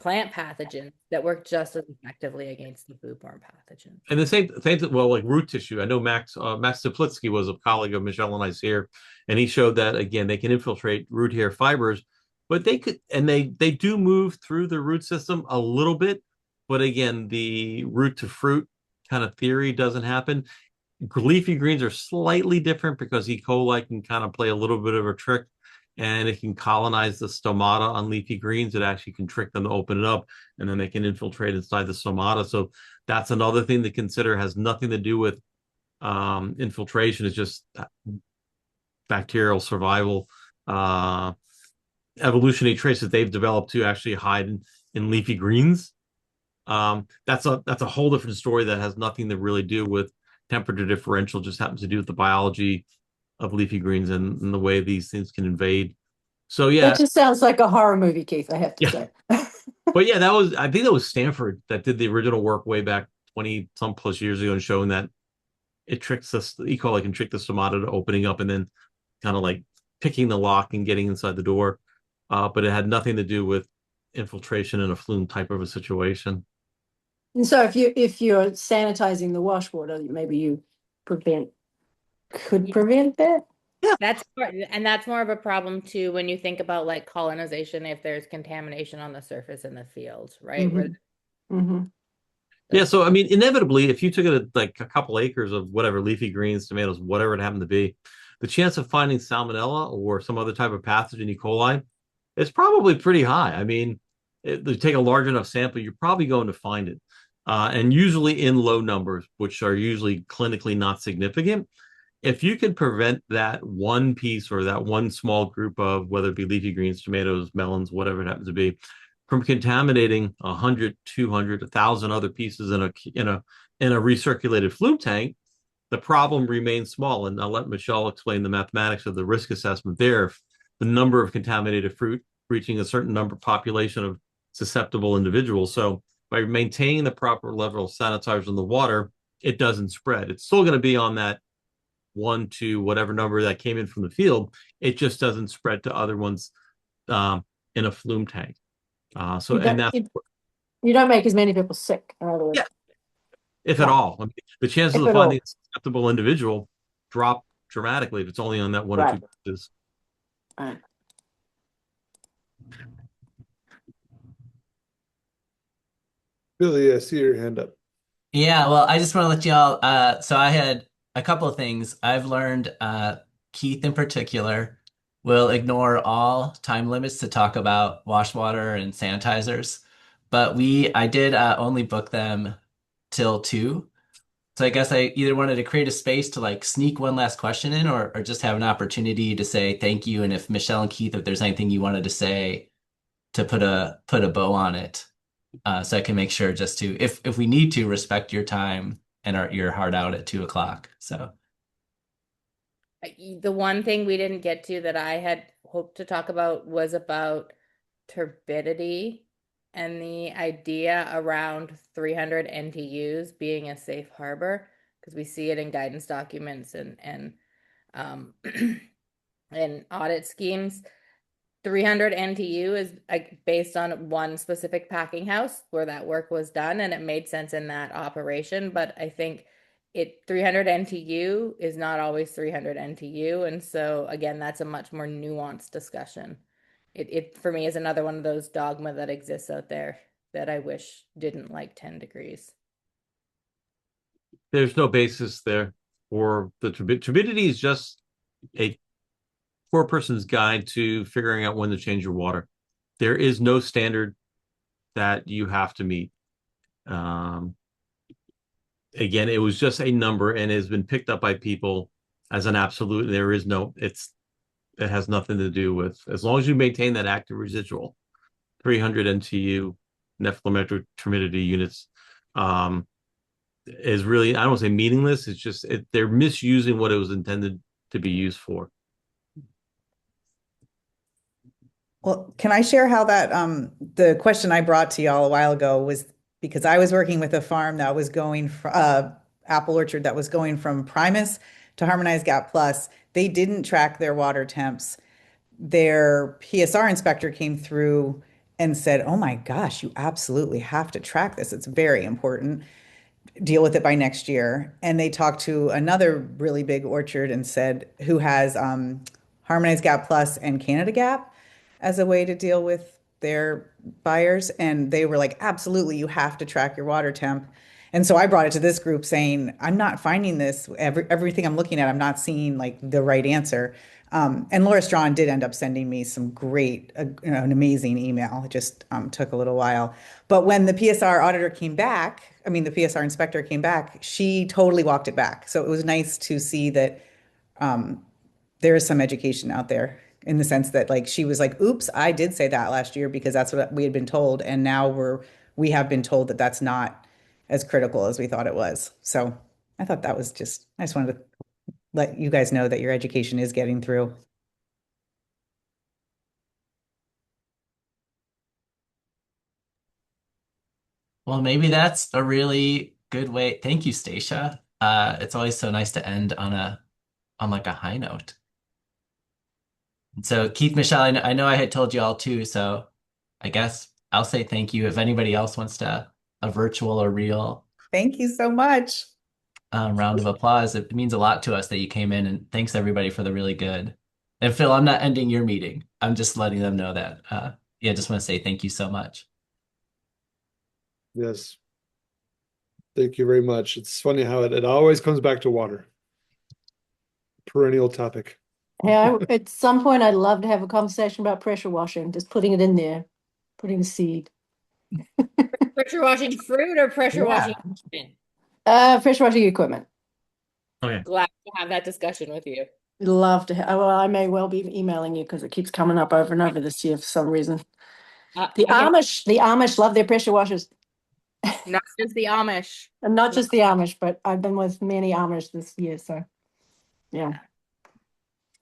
plant pathogens that work just as effectively against the foodborne pathogens. And the same thing, well, like root tissue. I know Max Teplitsky was a colleague of Michelle and I's here, and he showed that again they can infiltrate root hair fibers, but they could, and they do move through the root system a little bit, but again, the root to fruit kind of theory doesn't happen. Leafy greens are slightly different because E. coli can kind of play a little bit of a trick, and it can colonize the stomata on leafy greens. It actually can trick them to open it up, and then they can infiltrate inside the stomata. So that's another thing to consider. Has nothing to do with infiltration. It's just bacterial survival, evolutionary traits that they've developed to actually hide in leafy greens. That's a whole different story that has nothing to really do with temperature differential. Just happens to do with the biology of leafy greens and the way these things can invade. So yeah, That just sounds like a horror movie, Keith, I have to say. but yeah, I think that was Stanford that did the original work way back 20 some plus years ago, and showing that it tricks us. E. coli can trick the stomata to opening up and then kind of like picking the lock and getting inside the door. But it had nothing to do with infiltration in a flume type of a situation. And so if you're sanitizing the wash water, maybe you could prevent that. That's more of a problem too when you think about like colonization, if there's contamination on the surface in the field, right? Mm-hmm. Yeah, so I mean, inevitably, if you took it like a couple acres of whatever leafy greens, tomatoes, whatever it happened to be, the chance of finding salmonella or some other type of pathogen, E. coli, is probably pretty high. I mean, you take a large enough sample, you're probably going to find it. And usually in low numbers, which are usually clinically not significant. If you could prevent that one piece or that one small group of, whether it be leafy greens, tomatoes, melons, whatever it happens to be, from contaminating 100, 200, 1,000 other pieces in a recirculated flume tank, the problem remains small. And I'll let Michelle explain the mathematics of the risk assessment there. If the number of contaminated fruit reaching a certain number population of susceptible individuals. So by maintaining the proper level of sanitizers in the water, it doesn't spread. It's still going to be on that 1 to whatever number that came in from the field. It just doesn't spread to other ones in a flume tank. You don't make as many people sick, in other words. Yeah, if at all. I mean, the chances of finding a susceptible individual drop dramatically if it's only on that 1 or 2 pieces. Right. Billy, I see your hand up. Yeah, well, I just want to let y'all. So I had a couple of things I've learned. Keith in particular will ignore all time limits to talk about wash water and sanitizers, but I did only book them till 2. So I guess I either wanted to create a space to like sneak one last question in, or just have an opportunity to say thank you. And if Michelle and Keith, if there's anything you wanted to say to put a bow on it. So I can make sure just to, if we need to, respect your time and your heart out at 2 o'clock. So The one thing we didn't get to that I had hoped to talk about was about turbidity and the idea around 300 NTUs being a safe harbor, because we see it in guidance documents and and audit schemes. 300 NTU is based on one specific packing house where that work was done, and it made sense in that operation. But I think 300 NTU is not always 300 NTU, and so again, that's a much more nuanced discussion. It for me is another one of those dogma that exists out there that I wish didn't like 10 degrees. There's no basis there for the turbidity is just a poor person's guide to figuring out when to change your water. There is no standard that you have to meet. Again, it was just a number and it has been picked up by people as an absolute. There is no, it has nothing to do with, as long as you maintain that active residual, 300 NTU nephelometric turbidity units is really, I don't want to say meaningless. It's just, they're misusing what it was intended to be used for. Well, can I share how that the question I brought to y'all a while ago was because I was working with a farm that was going from apple orchard that was going from Primus to Harmonized Gap Plus. They didn't track their water temps. Their PSR inspector came through and said, "Oh my gosh, you absolutely have to track this. It's very important. Deal with it by next year." And they talked to another really big orchard and said, who has Harmonized Gap Plus and Canada Gap as a way to deal with their buyers. And they were like, absolutely, you have to track your water temp. And so I brought it to this group saying, I'm not finding this. Everything I'm looking at, I'm not seeing like the right answer. And Laura Strawn did end up sending me some great, an amazing email. It just took a little while. But when the PSR auditor came back, the PSR inspector came back, she totally walked it back. So it was nice to see that there is some education out there in the sense that like she was like, oops, I did say that last year because that's what we had been told. And now we have been told that that's not as critical as we thought it was. So I thought that was just, I just wanted to let you guys know that your education is getting through. well, maybe that's a really good way. Thank you, Stacia. It's always so nice to end on like a high note. And so Keith, Michelle, I know I had told you all too, so I guess I'll say thank you. If anybody else wants to a virtual or real Thank you so much. round of applause, it means a lot to us that you came in, and thanks everybody for the really good. And Phil, I'm not ending your meeting. I'm just letting them know that. Yeah, just want to say thank you so much. Yes. Thank you very much. It's funny how it always comes back to water. Perennial topic. Hey, at some point, I'd love to have a conversation about pressure washing, just putting it in there, putting the seed. Pressure washing fruit or pressure washing equipment? Pressure washing equipment. Okay. Glad to have that discussion with you. Love to have, well, I may well be emailing you because it keeps coming up over and over this year for some reason. The Amish love their pressure washers. Not just the Amish. And not just the Amish, but I've been with many Amish this year, so yeah.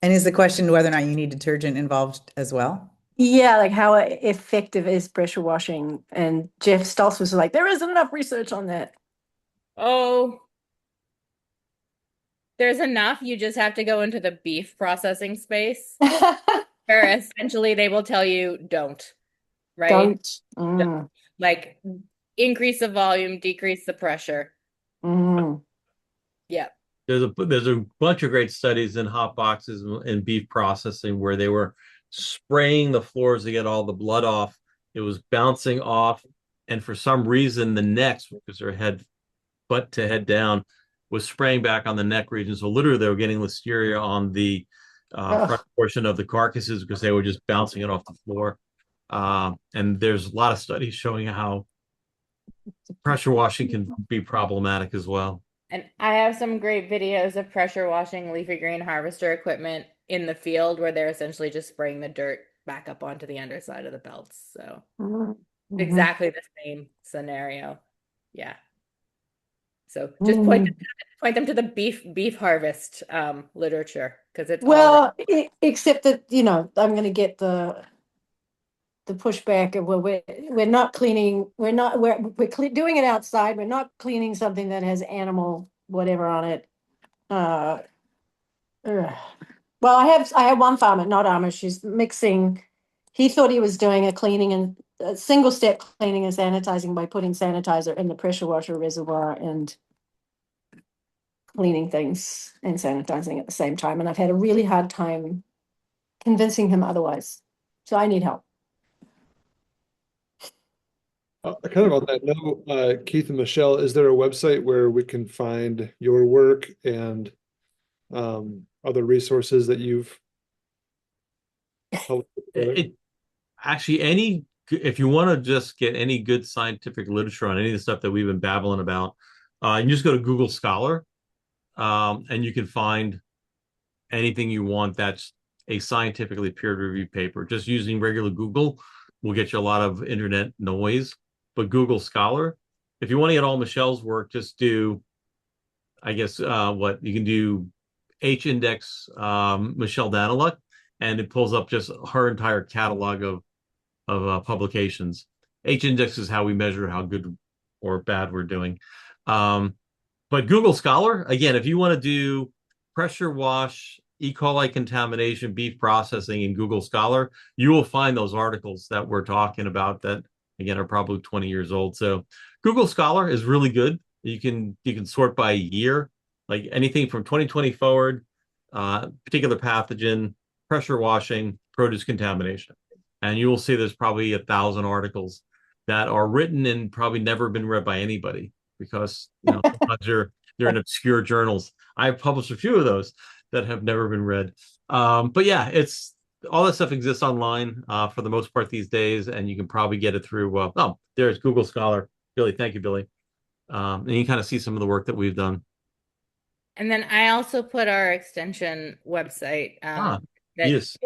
And is the question whether or not you need detergent involved as well? Yeah, like how effective is pressure washing? And Jeff Stoltz was like, there isn't enough research on that. Oh, there's enough. You just have to go into the beef processing space, where essentially they will tell you don't, right? Don't. Don't. Like increase the volume, decrease the pressure. Yeah. There's a bunch of great studies in hot boxes and beef processing where they were spraying the floors to get all the blood off. It was bouncing off, and for some reason the necks, because their butt to head down, was spraying back on the neck region. So literally they were getting listeria on the front portion of the carcasses because they were just bouncing it off the floor. And there's a lot of studies showing how pressure washing can be problematic as well. And I have some great videos of pressure washing leafy green harvester equipment in the field where they're essentially just spraying the dirt back up onto the underside of the belts. So Mhm. exactly the same scenario. Yeah. So just Mhm. point them to the beef harvest literature because it's all Well, except that, I'm going to get the pushback of, well, we're not cleaning, doing it outside. We're not cleaning something that has animal whatever on it. Ugh. Well, I have one farmer, not Amish. She's mixing. He thought he was doing a cleaning and a single step cleaning and sanitizing by putting sanitizer in the pressure washer reservoir and cleaning things and sanitizing at the same time. And I've had a really hard time convincing him otherwise. So I need help. Kind of on that note, Keith and Michelle, is there a website where we can find your work and other resources that you've helped put together? Actually, if you want to just get any good scientific literature on any of the stuff that we've been babbling about, you just go to Google Scholar, and you can find anything you want that's a scientifically peer-reviewed paper. Just using regular Google will get you a lot of internet noise, but Google Scholar, if you want to get all Michelle's work, just do, I guess, what you can do, H-index Michelle Daniluk, and it pulls up just her entire catalog of publications. H-index is how we measure how good or bad we're doing. But Google Scholar, again, if you want to do pressure wash, E. coli contamination, beef processing in Google Scholar, you will find those articles that we're talking about that, again, are probably 20 years old. So Google Scholar is really good. You can sort by year, like anything from 2020 forward, particular pathogen, pressure washing, produce contamination. And you will see there's probably 1,000 articles that are written and probably never been read by anybody because sometimes they're in obscure journals. I've published a few of those that have never been read. But yeah, it's all that stuff exists online for the most part these days, and you can probably get it through. There's Google Scholar. Billy, thank you, Billy. And you kind of see some of the work that we've done. And then I also put our extension website that Yes.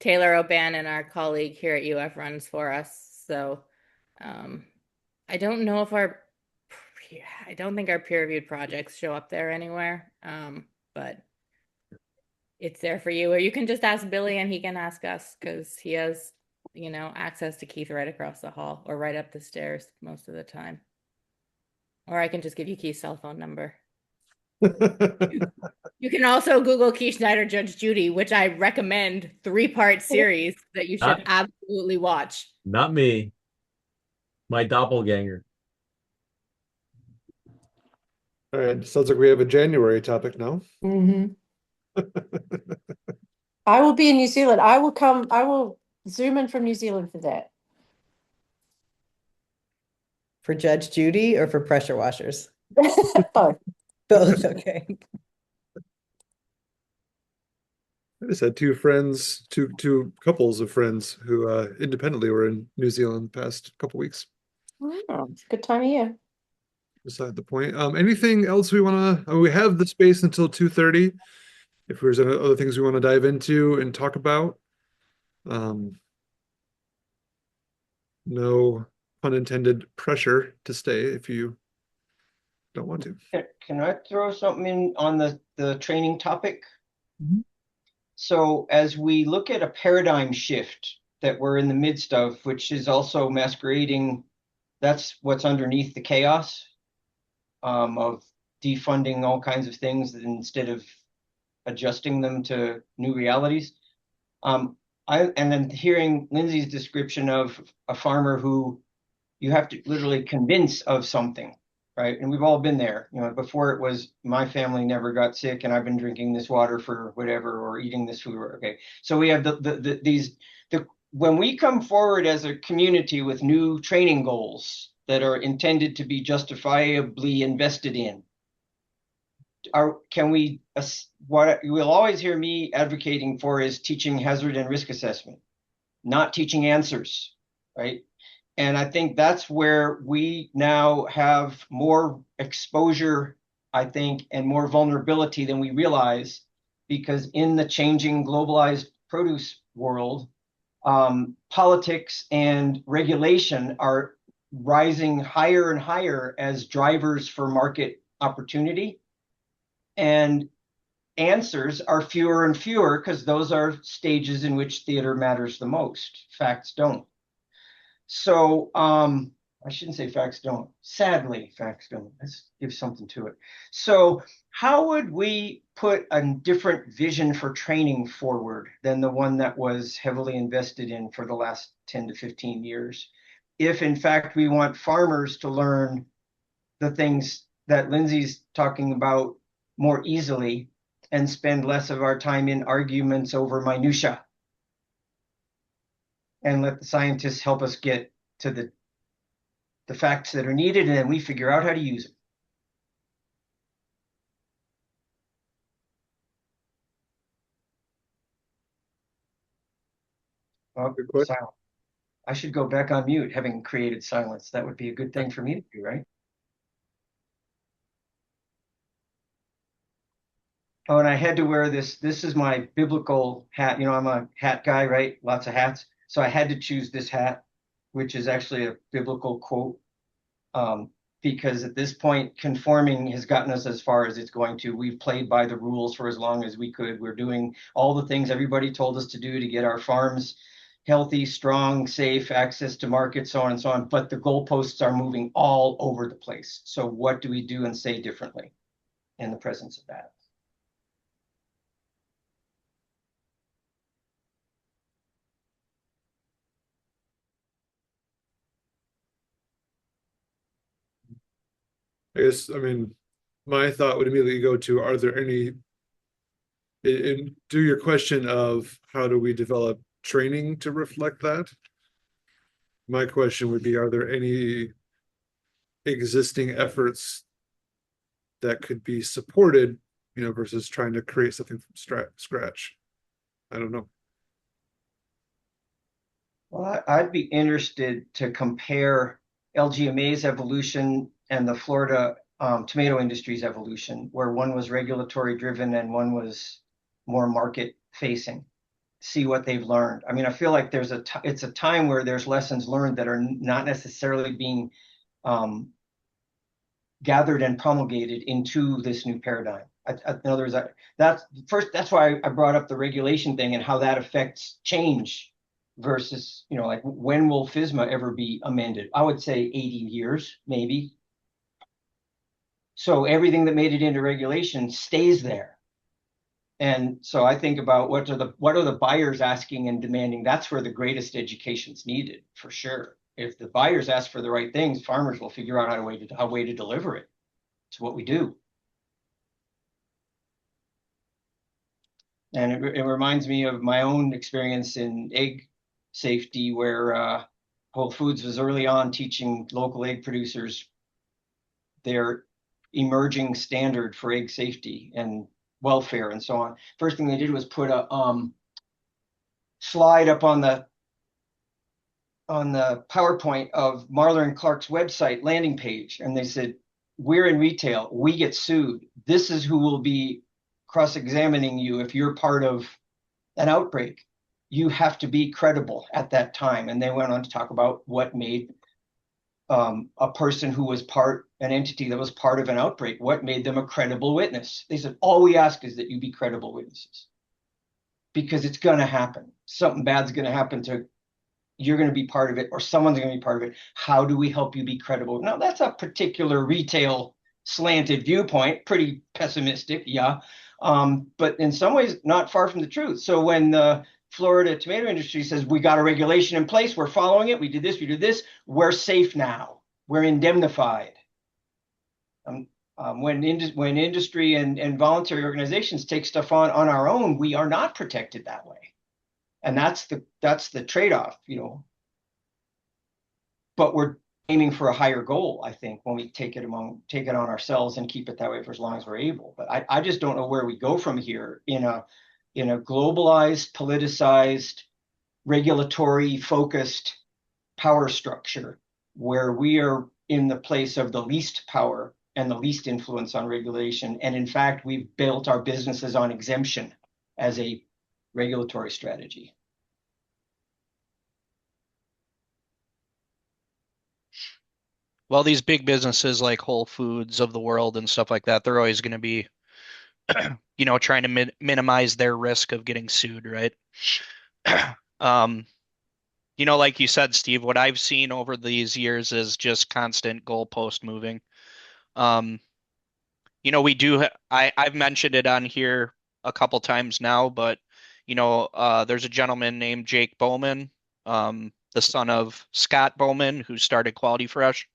Taylor O'Bannon, our colleague here at UF, runs for us. So I don't know if I don't think our peer-reviewed projects show up there anywhere, but it's there for you. Or you can just ask Billy and he can ask us because he has, access to Keith right across the hall or right up the stairs most of the time. Or I can just give you Keith's cell phone number. You can also Google Keith Snyder, Judge Judy, which I recommend, 3-part series that you should absolutely watch. Not me. My doppelganger. All right, sounds like we have a January topic now. Mm-hmm. I will be in New Zealand. I will zoom in from New Zealand for that. For Judge Judy or for pressure washers? Both. Both, okay. I just had two couples of friends who independently were in New Zealand the past couple weeks. Oh, it's a good time of year. Beside the point. Anything else we want to? We have the space until 2:30. If there's any other things we want to dive into and talk about, no pun intended pressure to stay if you don't want to. Can I throw something in on the training topic? Mm-hmm. So as we look at a paradigm shift that we're in the midst of, which is also masquerading, that's what's underneath the chaos of defunding all kinds of things instead of adjusting them to new realities. And then hearing Lindsay's description of a farmer who you have to literally convince of something, right? And we've all been there. Before it was my family never got sick and I've been drinking this water for whatever or eating this food. Okay, so we have when we come forward as a community with new training goals that are intended to be justifiably invested in, what you'll always hear me advocating for is teaching hazard and risk assessment, not teaching answers, right? And I think that's where we now have more exposure, I think, and more vulnerability than we realize, because in the changing globalized produce world, politics and regulation are rising higher and higher as drivers for market opportunity. And answers are fewer and fewer because those are stages in which theater matters the most. Facts don't. So I shouldn't say facts don't. Sadly, facts don't. Let's give something to it. So how would we put a different vision for training forward than the one that was heavily invested in for the last 10 to 15 years? If in fact we want farmers to learn the things that Lindsay's talking about more easily and spend less of our time in arguments over minutia, and let the scientists help us get to the facts that are needed, and then we figure out how to use them. Oh, Good question. silent. I should go back on mute, having created silence. That would be a good thing for me to do, right? Oh, and I had to wear this. This is my biblical hat. You know, I'm a hat guy, right? Lots of hats. So I had to choose this hat, which is actually a biblical quote. Because at this point, conforming has gotten us as far as it's going to. We've played by the rules for as long as we could. We're doing all the things everybody told us to do to get our farms healthy, strong, safe, access to market, so on and so on. But the goalposts are moving all over the place. So what do we do and say differently in the presence of that? I guess, I mean, my thought would immediately go to, are there any, and do your question of how do we develop training to reflect that? My question would be, are there any existing efforts that could be supported, you know, versus trying to create something from scratch? I don't know. Well, I'd be interested to compare LGMA's evolution and the Florida tomato industry's evolution, where one was regulatory driven and one was more market facing. See what they've learned. I mean, I feel like it's a time where there's lessons learned that are not necessarily being gathered and promulgated into this new paradigm. In other words, that's why I brought up the regulation thing and how that affects change versus, you know, like when will FSMA ever be amended? I would say 80 years, maybe. So everything that made it into regulation stays there. And so I think about what are the buyers asking and demanding? That's where the greatest education's needed, for sure. If the buyers ask for the right things, farmers will figure out how to deliver it. It's what we do. And it reminds me of my own experience in egg safety, where Whole Foods was early on teaching local egg producers their emerging standard for egg safety and welfare and so on. First thing they did was put a slide up on the PowerPoint of Marler and Clark's website landing page, and they said, "We're in retail. We get sued. This is who will be cross-examining you if you're part of an outbreak. You have to be credible at that time." And they went on to talk about what made a person who was an entity that was part of an outbreak, what made them a credible witness. They said, all we ask is that you be credible witnesses, because it's going to happen. Something bad's going to happen you're going to be part of it, or someone's going to be part of it. How do we help you be credible? Now, that's a particular retail slanted viewpoint, pretty pessimistic, yeah. But in some ways, not far from the truth. So when the Florida tomato industry says, we got a regulation in place, we're following it, we did this, we're safe now, we're indemnified. When industry and voluntary organizations take stuff on our own, we are not protected that way. And that's the trade-off, you know. But we're aiming for a higher goal, I think, when we take it on ourselves and keep it that way for as long as we're able. But I just don't know where we go from here in a globalized, politicized, regulatory focused power structure, where we are in the place of the least power and the least influence on regulation. And in fact, we've built our businesses on exemption as a regulatory strategy. Well, these big businesses like Whole Foods of the world and stuff like that, they're always going to be, trying to minimize their risk of getting sued, right? Um, like you said, Steve, what I've seen over these years is just constant goalpost moving. Um, we do, I've mentioned it on here a couple times now, but, there's a gentleman named Jake Bowman, the son of Scott Bowman, who started Quality Fresh.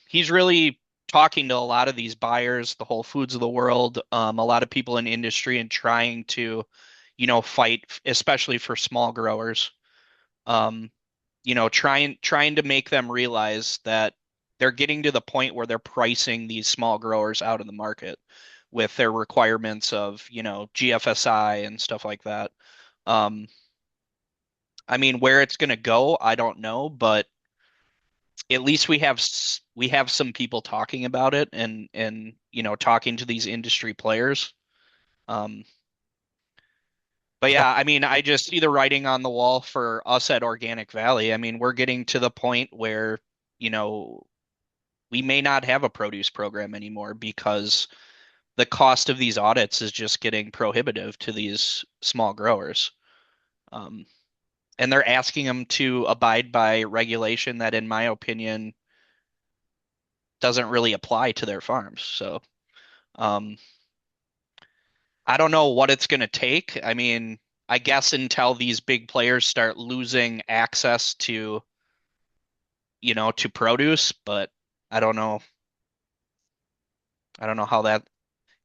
He's really talking to a lot of these buyers, the Whole Foods of the world, a lot of people in industry, and trying to, fight, especially for small growers. Trying to make them realize that they're getting to the point where they're pricing these small growers out of the market with their requirements of, GFSI and stuff like that. I mean, where it's going to go, I don't know, but at least we have some people talking about it and talking to these industry players. But yeah, I mean, I just see the writing on the wall for us at Organic Valley. I mean, we're getting to the point where, we may not have a produce program anymore because the cost of these audits is just getting prohibitive to these small growers. And they're asking them to abide by regulation that, in my opinion, doesn't really apply to their farms. So, I don't know what it's going to take. I mean, I guess until these big players start losing access to, to produce, but I don't know. I don't know how that,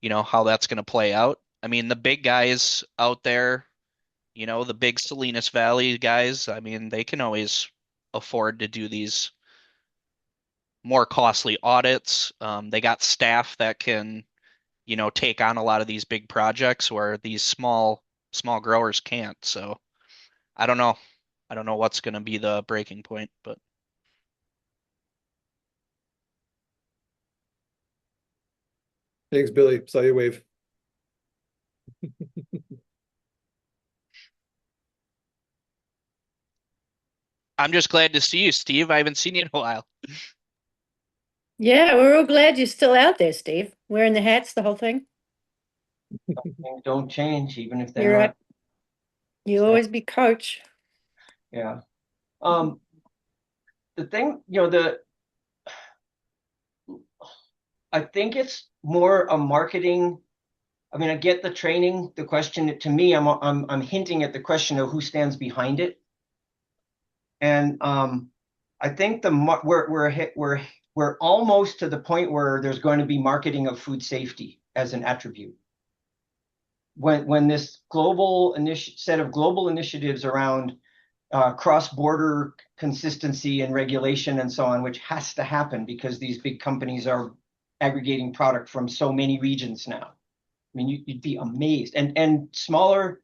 how that's going to play out. I mean, the big guys out there, the big Salinas Valley guys, I mean, they can always afford to do these more costly audits. They got staff that can, take on a lot of these big projects where these small growers can't. So I don't know. I don't know what's going to be the breaking point, but Thanks, Billy. Saw you wave. I'm just glad to see you, Steve. I haven't seen you in a while. Yeah, we're all glad you're still out there, Steve. Wearing the hats, the whole thing. Things don't change, even if You're they're right. not. You always be coach. Yeah. The thing, I think it's more a marketing. I mean, I get the training. The question to me, I'm hinting at the question of who stands behind it. And I think we're almost to the point where there's going to be marketing of food safety as an attribute. When this global set of global initiatives around cross-border consistency and regulation and so on, which has to happen because these big companies are aggregating product from so many regions now. I mean, you'd be amazed. And smaller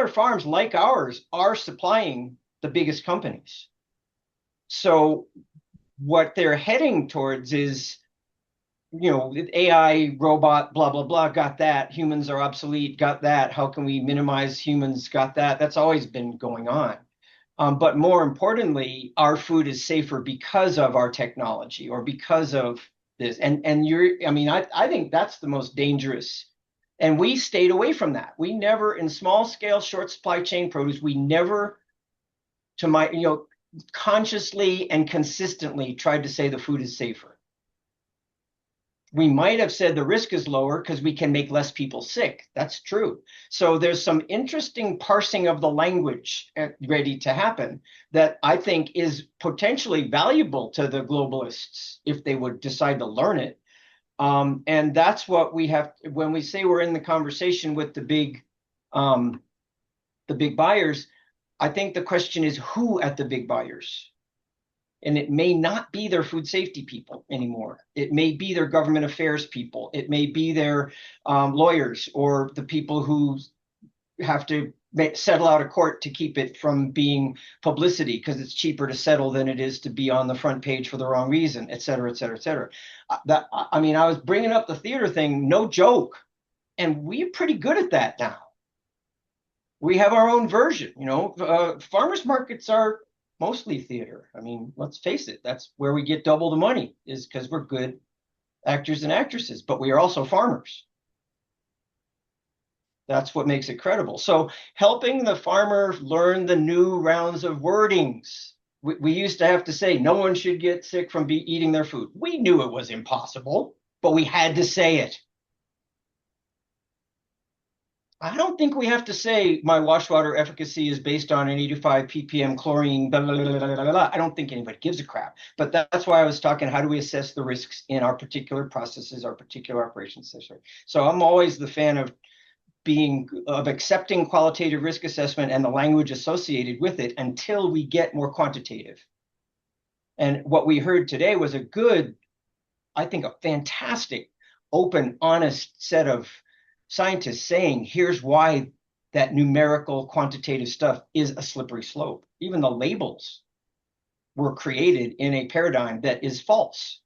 farms like ours are supplying the biggest companies. So what they're heading towards is, AI, robot, blah, blah, blah, got that. Humans are obsolete, got that. How can we minimize humans, got that. That's always been going on. But more importantly, our food is safer because of our technology or because of this. I think that's the most dangerous. And we stayed away from that. We never, in small scale, short supply chain produce, we never, consciously and consistently tried to say the food is safer. We might have said the risk is lower because we can make less people sick. That's true. So there's some interesting parsing of the language ready to happen that I think is potentially valuable to the globalists if they would decide to learn it. And that's what we have when we say we're in the conversation with the big buyers. I think the question is who at the big buyers. And it may not be their food safety people anymore. It may be their government affairs people. It may be their lawyers or the people who have to settle out of court to keep it from being publicity because it's cheaper to settle than it is to be on the front page for the wrong reason, et cetera, et cetera, et cetera. I was bringing up the theater thing, no joke. And we're pretty good at that now. We have our own version, farmers markets are mostly theater. I mean, let's face it, that's where we get double the money, is because we're good actors and actresses, but we are also farmers. That's what makes it credible. So helping the farmer learn the new rounds of wordings. We used to have to say no one should get sick from eating their food. We knew it was impossible, but we had to say it. I don't think we have to say my wash water efficacy is based on an 85 ppm chlorine, blah, blah, blah, blah, blah, blah. I don't think anybody gives a crap. But that's why I was talking, how do we assess the risks in our particular processes, our particular operations? So I'm always the fan of accepting qualitative risk assessment and the language associated with it until we get more quantitative. And what we heard today was I think a fantastic, open, honest set of scientists saying, here's why that numerical quantitative stuff is a slippery slope. Even the labels were created in a paradigm that is false.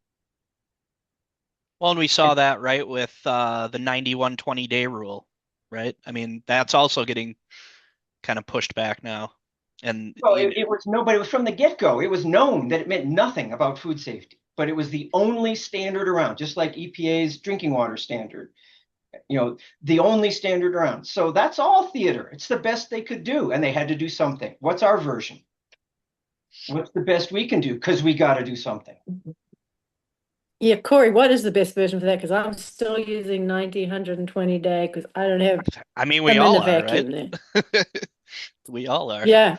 Well, and we saw that, right, with the 91-20-day rule, right? I mean, that's also getting kind of pushed back now. And well, it was from the get-go. It was known that it meant nothing about food safety, but it was the only standard around, just like EPA's drinking water standard. The only standard around. So that's all theater. It's the best they could do, and they had to do something. What's our version? What's the best we can do? Because we got to do something. Yeah, Corey, what is the best version for that? Because I'm still using 90, 120 day because I don't have. I mean, we I'm all in the are, vacuum right? there. We all are. Yeah.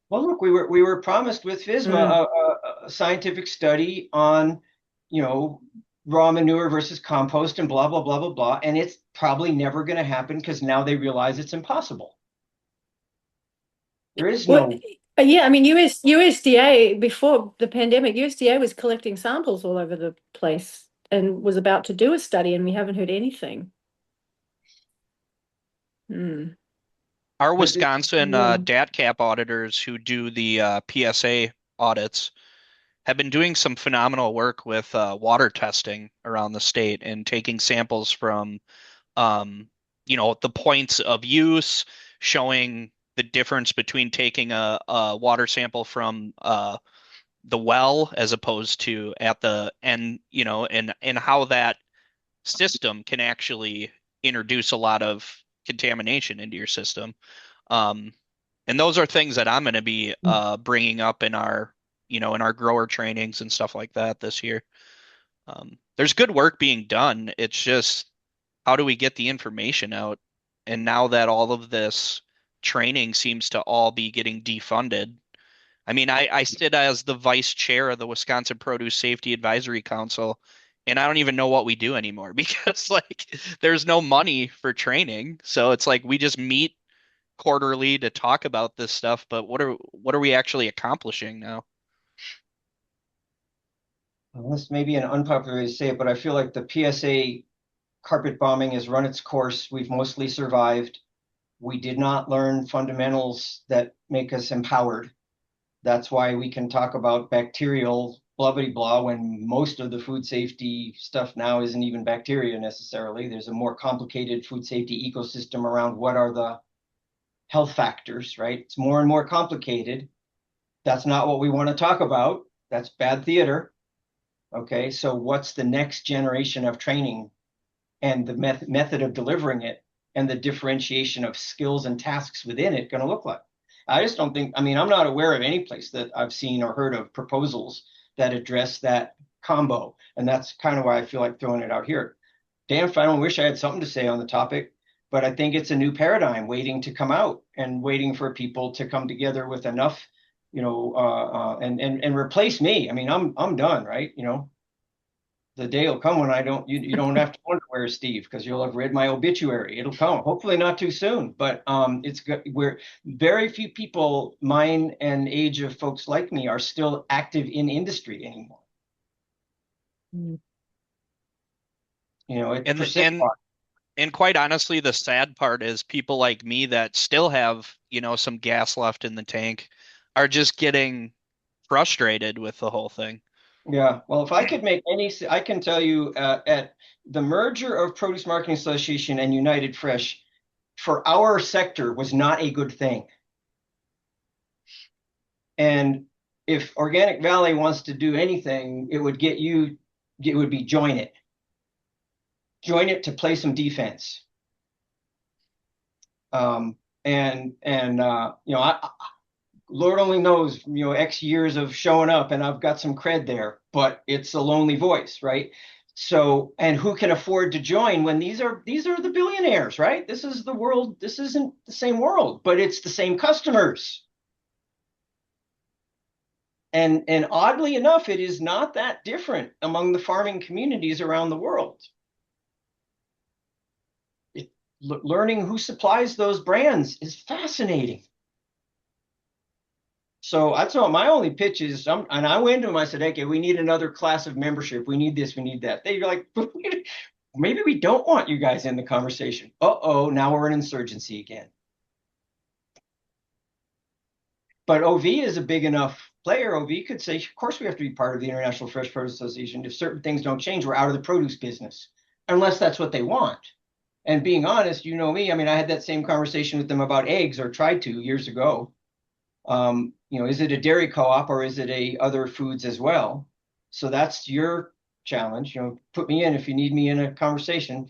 Well, look, we were promised with FSMA a scientific study on, raw manure versus compost and blah, blah, blah, blah, blah. And it's probably never going to happen because now they realize it's impossible. There is no. Yeah, I mean, USDA, before the pandemic, USDA was collecting samples all over the place and was about to do a study, and we haven't heard anything. Our Wisconsin DATCAP auditors who do the PSA audits have been doing some phenomenal work with water testing around the state and taking samples from, the points of use, showing the difference between taking a water sample from the well as opposed to at the end, and how that system can actually introduce a lot of contamination into your system. And those are things that I'm going to be bringing up in our grower trainings and stuff like that this year. There's good work being done. It's just, how do we get the information out? And now that all of this training seems to all be getting defunded. I mean, I sit as the vice chair of the Wisconsin Produce Safety Advisory Council, and I don't even know what we do anymore because there's no money for training. So it's like we just meet quarterly to talk about this stuff, but what are we actually accomplishing now? Well, this may be an unpopular way to say it, but I feel like the PSA carpet bombing has run its course. We've mostly survived. We did not learn fundamentals that make us empowered. That's why we can talk about bacterial blah, blah, blah, when most of the food safety stuff now isn't even bacteria necessarily. There's a more complicated food safety ecosystem around what are the health factors, right? It's more and more complicated. That's not what we want to talk about. That's bad theater. Okay, so what's the next generation of training and the method of delivering it and the differentiation of skills and tasks within it going to look like? I just don't think, I'm not aware of any place that I've seen or heard of proposals that address that combo. And that's kind of why I feel like throwing it out here. Dan, I don't wish I had something to say on the topic, but I think it's a new paradigm waiting to come out and waiting for people to come together with enough, and replace me. I mean, I'm done, right? The day will come when you don't have to wonder where is Steve, because you'll have read my obituary. It'll come, hopefully not too soon, but it's good. We're very few people, mine and age of folks like me, are still active in industry anymore. And quite honestly, the sad part is people like me that still have, some gas left in the tank are just getting frustrated with the whole thing. Yeah, well, if I could make I can tell you at the merger of Produce Marketing Association and United Fresh for our sector was not a good thing. And if Organic Valley wants to do anything, it would be join it. Join it to play some defense. Lord only knows, X years of showing up, and I've got some cred there, but it's a lonely voice, right? So, and who can afford to join when these are the billionaires, right? This is the world. This isn't the same world, but it's the same customers. And oddly enough, it is not that different among the farming communities around the world. Learning who supplies those brands is fascinating. So that's what my only pitch is. And I went to them, I said, okay, we need another class of membership. We need this, we need that. They're like, maybe we don't want you guys in the conversation. Uh-oh, now we're in insurgency again. But OV is a big enough player. OV could say, of course we have to be part of the International Fresh Produce Association. If certain things don't change, we're out of the produce business, unless that's what they want. And being honest, you know me, I mean, I had that same conversation with them about eggs, or tried to years ago. Is it a dairy co-op or is it a other foods as well? So that's your challenge. Put me in if you need me in a conversation.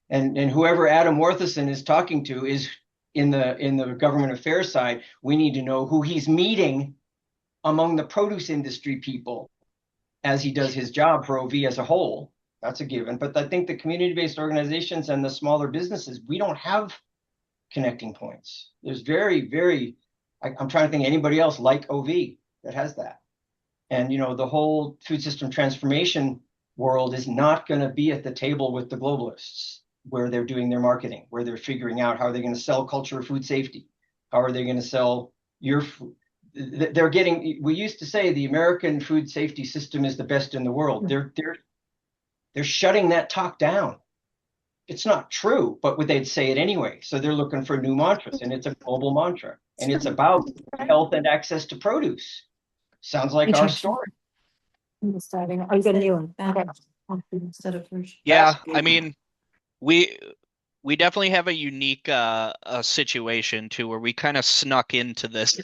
And whoever Adam Warthison is talking to is in the government affairs side. We need to know who he's meeting among the produce industry people as he does his job for OV as a whole. That's a given. But I think the community-based organizations and the smaller businesses, we don't have connecting points. There's I'm trying to think anybody else like OV that has that. And, the whole food system transformation world is not going to be at the table with the globalists where they're doing their marketing, where they're figuring out how they're going to sell culture of food safety. How are they going to sell your food? We used to say the American food safety system is the best in the world. They're shutting that talk down. It's not true, but they'd say it anyway. So they're looking for new mantras, and it's a global mantra, and it's about health and access to produce. Sounds like our story. Starting. Oh, you got a new one. Okay. Yeah, I mean, we definitely have a unique situation too, where we kind of snuck into this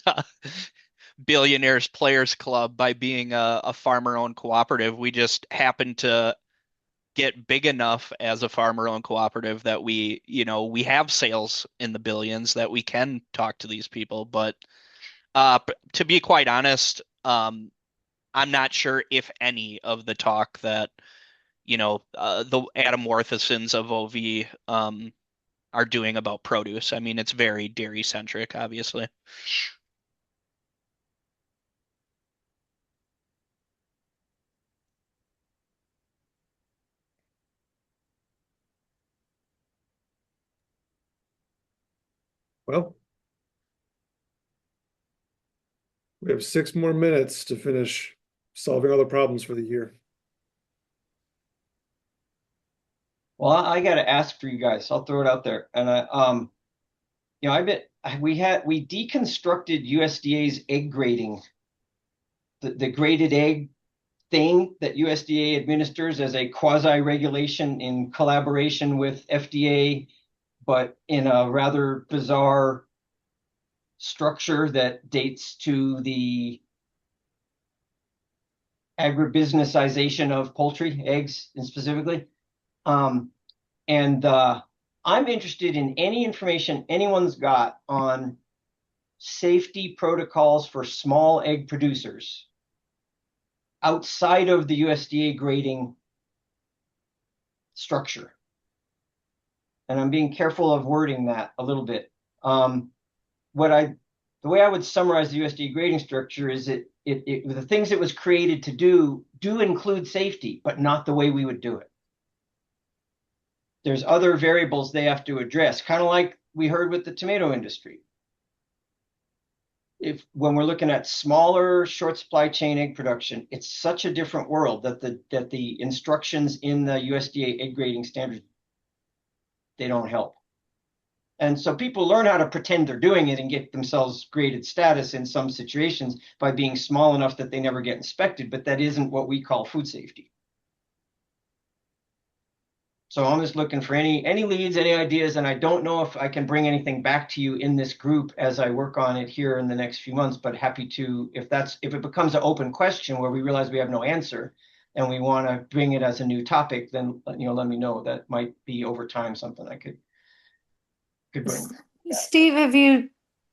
billionaires players club by being a farmer-owned cooperative. We just happened to get big enough as a farmer-owned cooperative that we have sales in the billions that we can talk to these people. But to be quite honest, I'm not sure if any of the talk that the Adam Warthisons of OV are doing about produce. I mean, it's very dairy centric, obviously. Well, we have 6 more minutes to finish solving all the problems for the year. Well, I got to ask for you guys. I'll throw it out there. And we deconstructed USDA's egg grading, the graded egg thing that USDA administers as a quasi-regulation in collaboration with FDA, but in a rather bizarre structure that dates to the agribusinessization of poultry, eggs specifically. I'm interested in any information anyone's got on safety protocols for small egg producers outside of the USDA grading structure. And I'm being careful of wording that a little bit. The way I would summarize the USDA grading structure is the things it was created to do include safety, but not the way we would do it. There's other variables they have to address, kind of like we heard with the tomato industry. When we're looking at smaller, short supply chain egg production, it's such a different world that the instructions in the USDA egg grading standards, they don't help. And so people learn how to pretend they're doing it and get themselves graded status in some situations by being small enough that they never get inspected, but that isn't what we call food safety. So I'm just looking for any leads, any ideas, and I don't know if I can bring anything back to you in this group as I work on it here in the next few months, but happy to, if it becomes an open question where we realize we have no answer and we want to bring it as a new topic, then let me know. That might be over time something I could bring. Steve, have you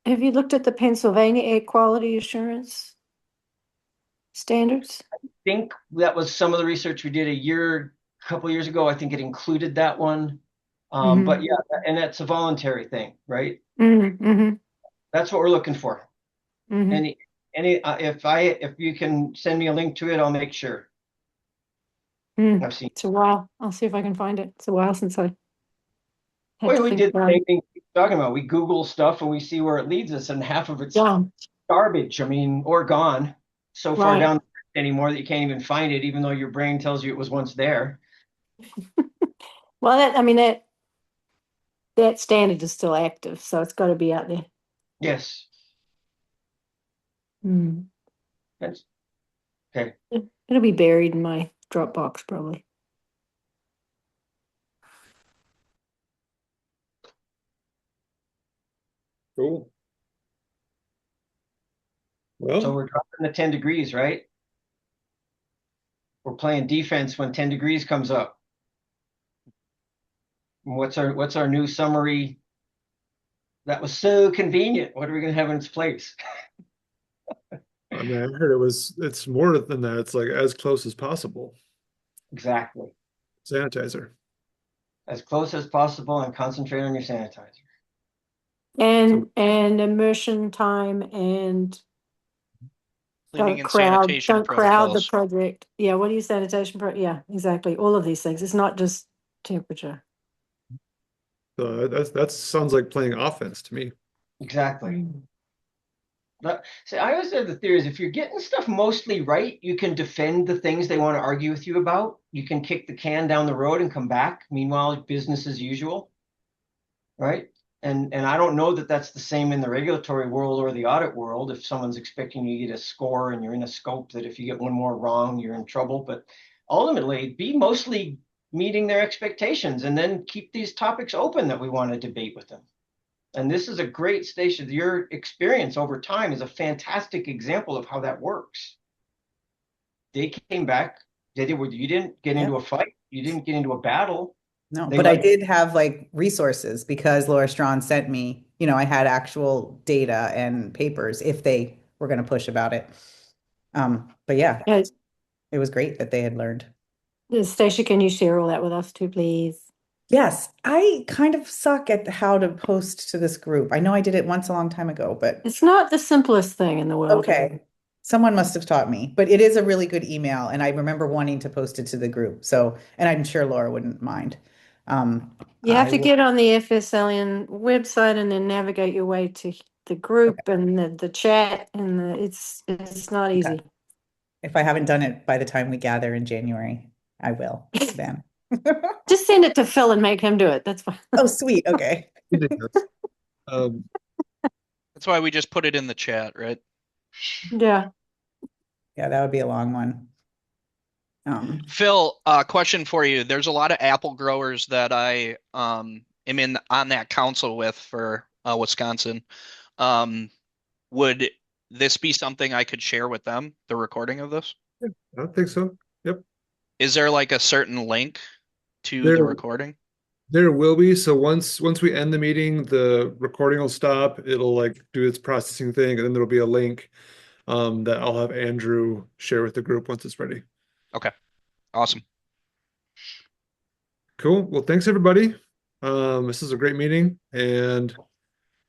looked at the Pennsylvania Air Quality Assurance standards? I think that was some of the research we did a couple years ago. I think it included that one. But yeah, and that's a voluntary thing, right? That's what we're looking for. If you can send me a link to it, I'll make sure. I've seen. It's a while. I'll see if I can find it. It's a while since I had Well, to we think did the about same it. thing you're talking about. We Google stuff and we see where it leads us, and half of it's Yeah. garbage. I mean, or gone so far Right. down anymore that you can't even find it, even though your brain tells you it was once there. Well, that standard is still active, so it's got to be out there. Yes. That's okay. It'll be buried in my Dropbox probably. Cool. So Well, we're dropping the 10 degrees, right? We're playing defense when 10 degrees comes up. And what's our new summary? That was so convenient. What are we going to have in its place? I mean, I heard it's more than that. It's like as close as possible. Exactly. Sanitizer. As close as possible and concentrate on your sanitizer. And immersion time and Cleaning don't and crowd sanitation the protocols. project. Yeah, what do you sanitation yeah, exactly. All of these things. It's not just temperature. So that sounds like playing offense to me. Exactly. See, I always have the theory is if you're getting stuff mostly right, you can defend the things they want to argue with you about. You can kick the can down the road and come back. Meanwhile, business as usual, right? And I don't know that that's the same in the regulatory world or the audit world. If someone's expecting you to get a score and you're in a scope that if you get one more wrong, you're in trouble. But ultimately, be mostly meeting their expectations and then keep these topics open that we want to debate with them. And this is a great station. Your experience over time is a fantastic example of how that works. They came back. You didn't get into a fight. You didn't get into a battle. No, but I did have like resources because Laura Strawn sent me, I had actual data and papers if they were going to push about it. But yeah, it was great that they had learned. Stacia, can you share all that with us too, please? Yes, I kind of suck at how to post to this group. I know I did it once a long time ago, but it's not the simplest thing in the world. Okay. Someone must have taught me, but it is a really good email. And I remember wanting to post it to the group. So, and I'm sure Laura wouldn't mind. You have to get on the FSLN website and then navigate your way to the group and the chat, and it's not easy. Okay. If I haven't done it by the time we gather in January, I will then. Just send it to Phil and make him do it. That's fine. Oh, sweet. Okay. That's why we just put it in the chat, right? Yeah. Yeah, that would be a long one. Phil, question for you. There's a lot of apple growers that I am on that council with for Wisconsin. Would this be something I could share with them, the recording of this? I don't think so. Yep. Is there like a certain link to the recording? There will be. So once we end the meeting, the recording will stop. It'll like do its processing thing, and then there'll be a link that I'll have Andrew share with the group once it's ready. Okay. Awesome. Cool. Well, thanks everybody. This is a great meeting, and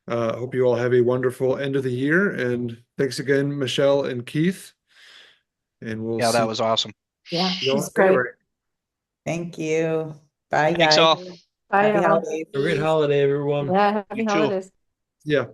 hope you all have a wonderful end of the year. And thanks again, Michelle and Keith. And we'll that was awesome. Yeah, it's great. Thank you. Bye, Thanks guys. all. Happy Bye, all. holidays. Have a great holiday, everyone. Yeah, happy You too. holidays. Yeah.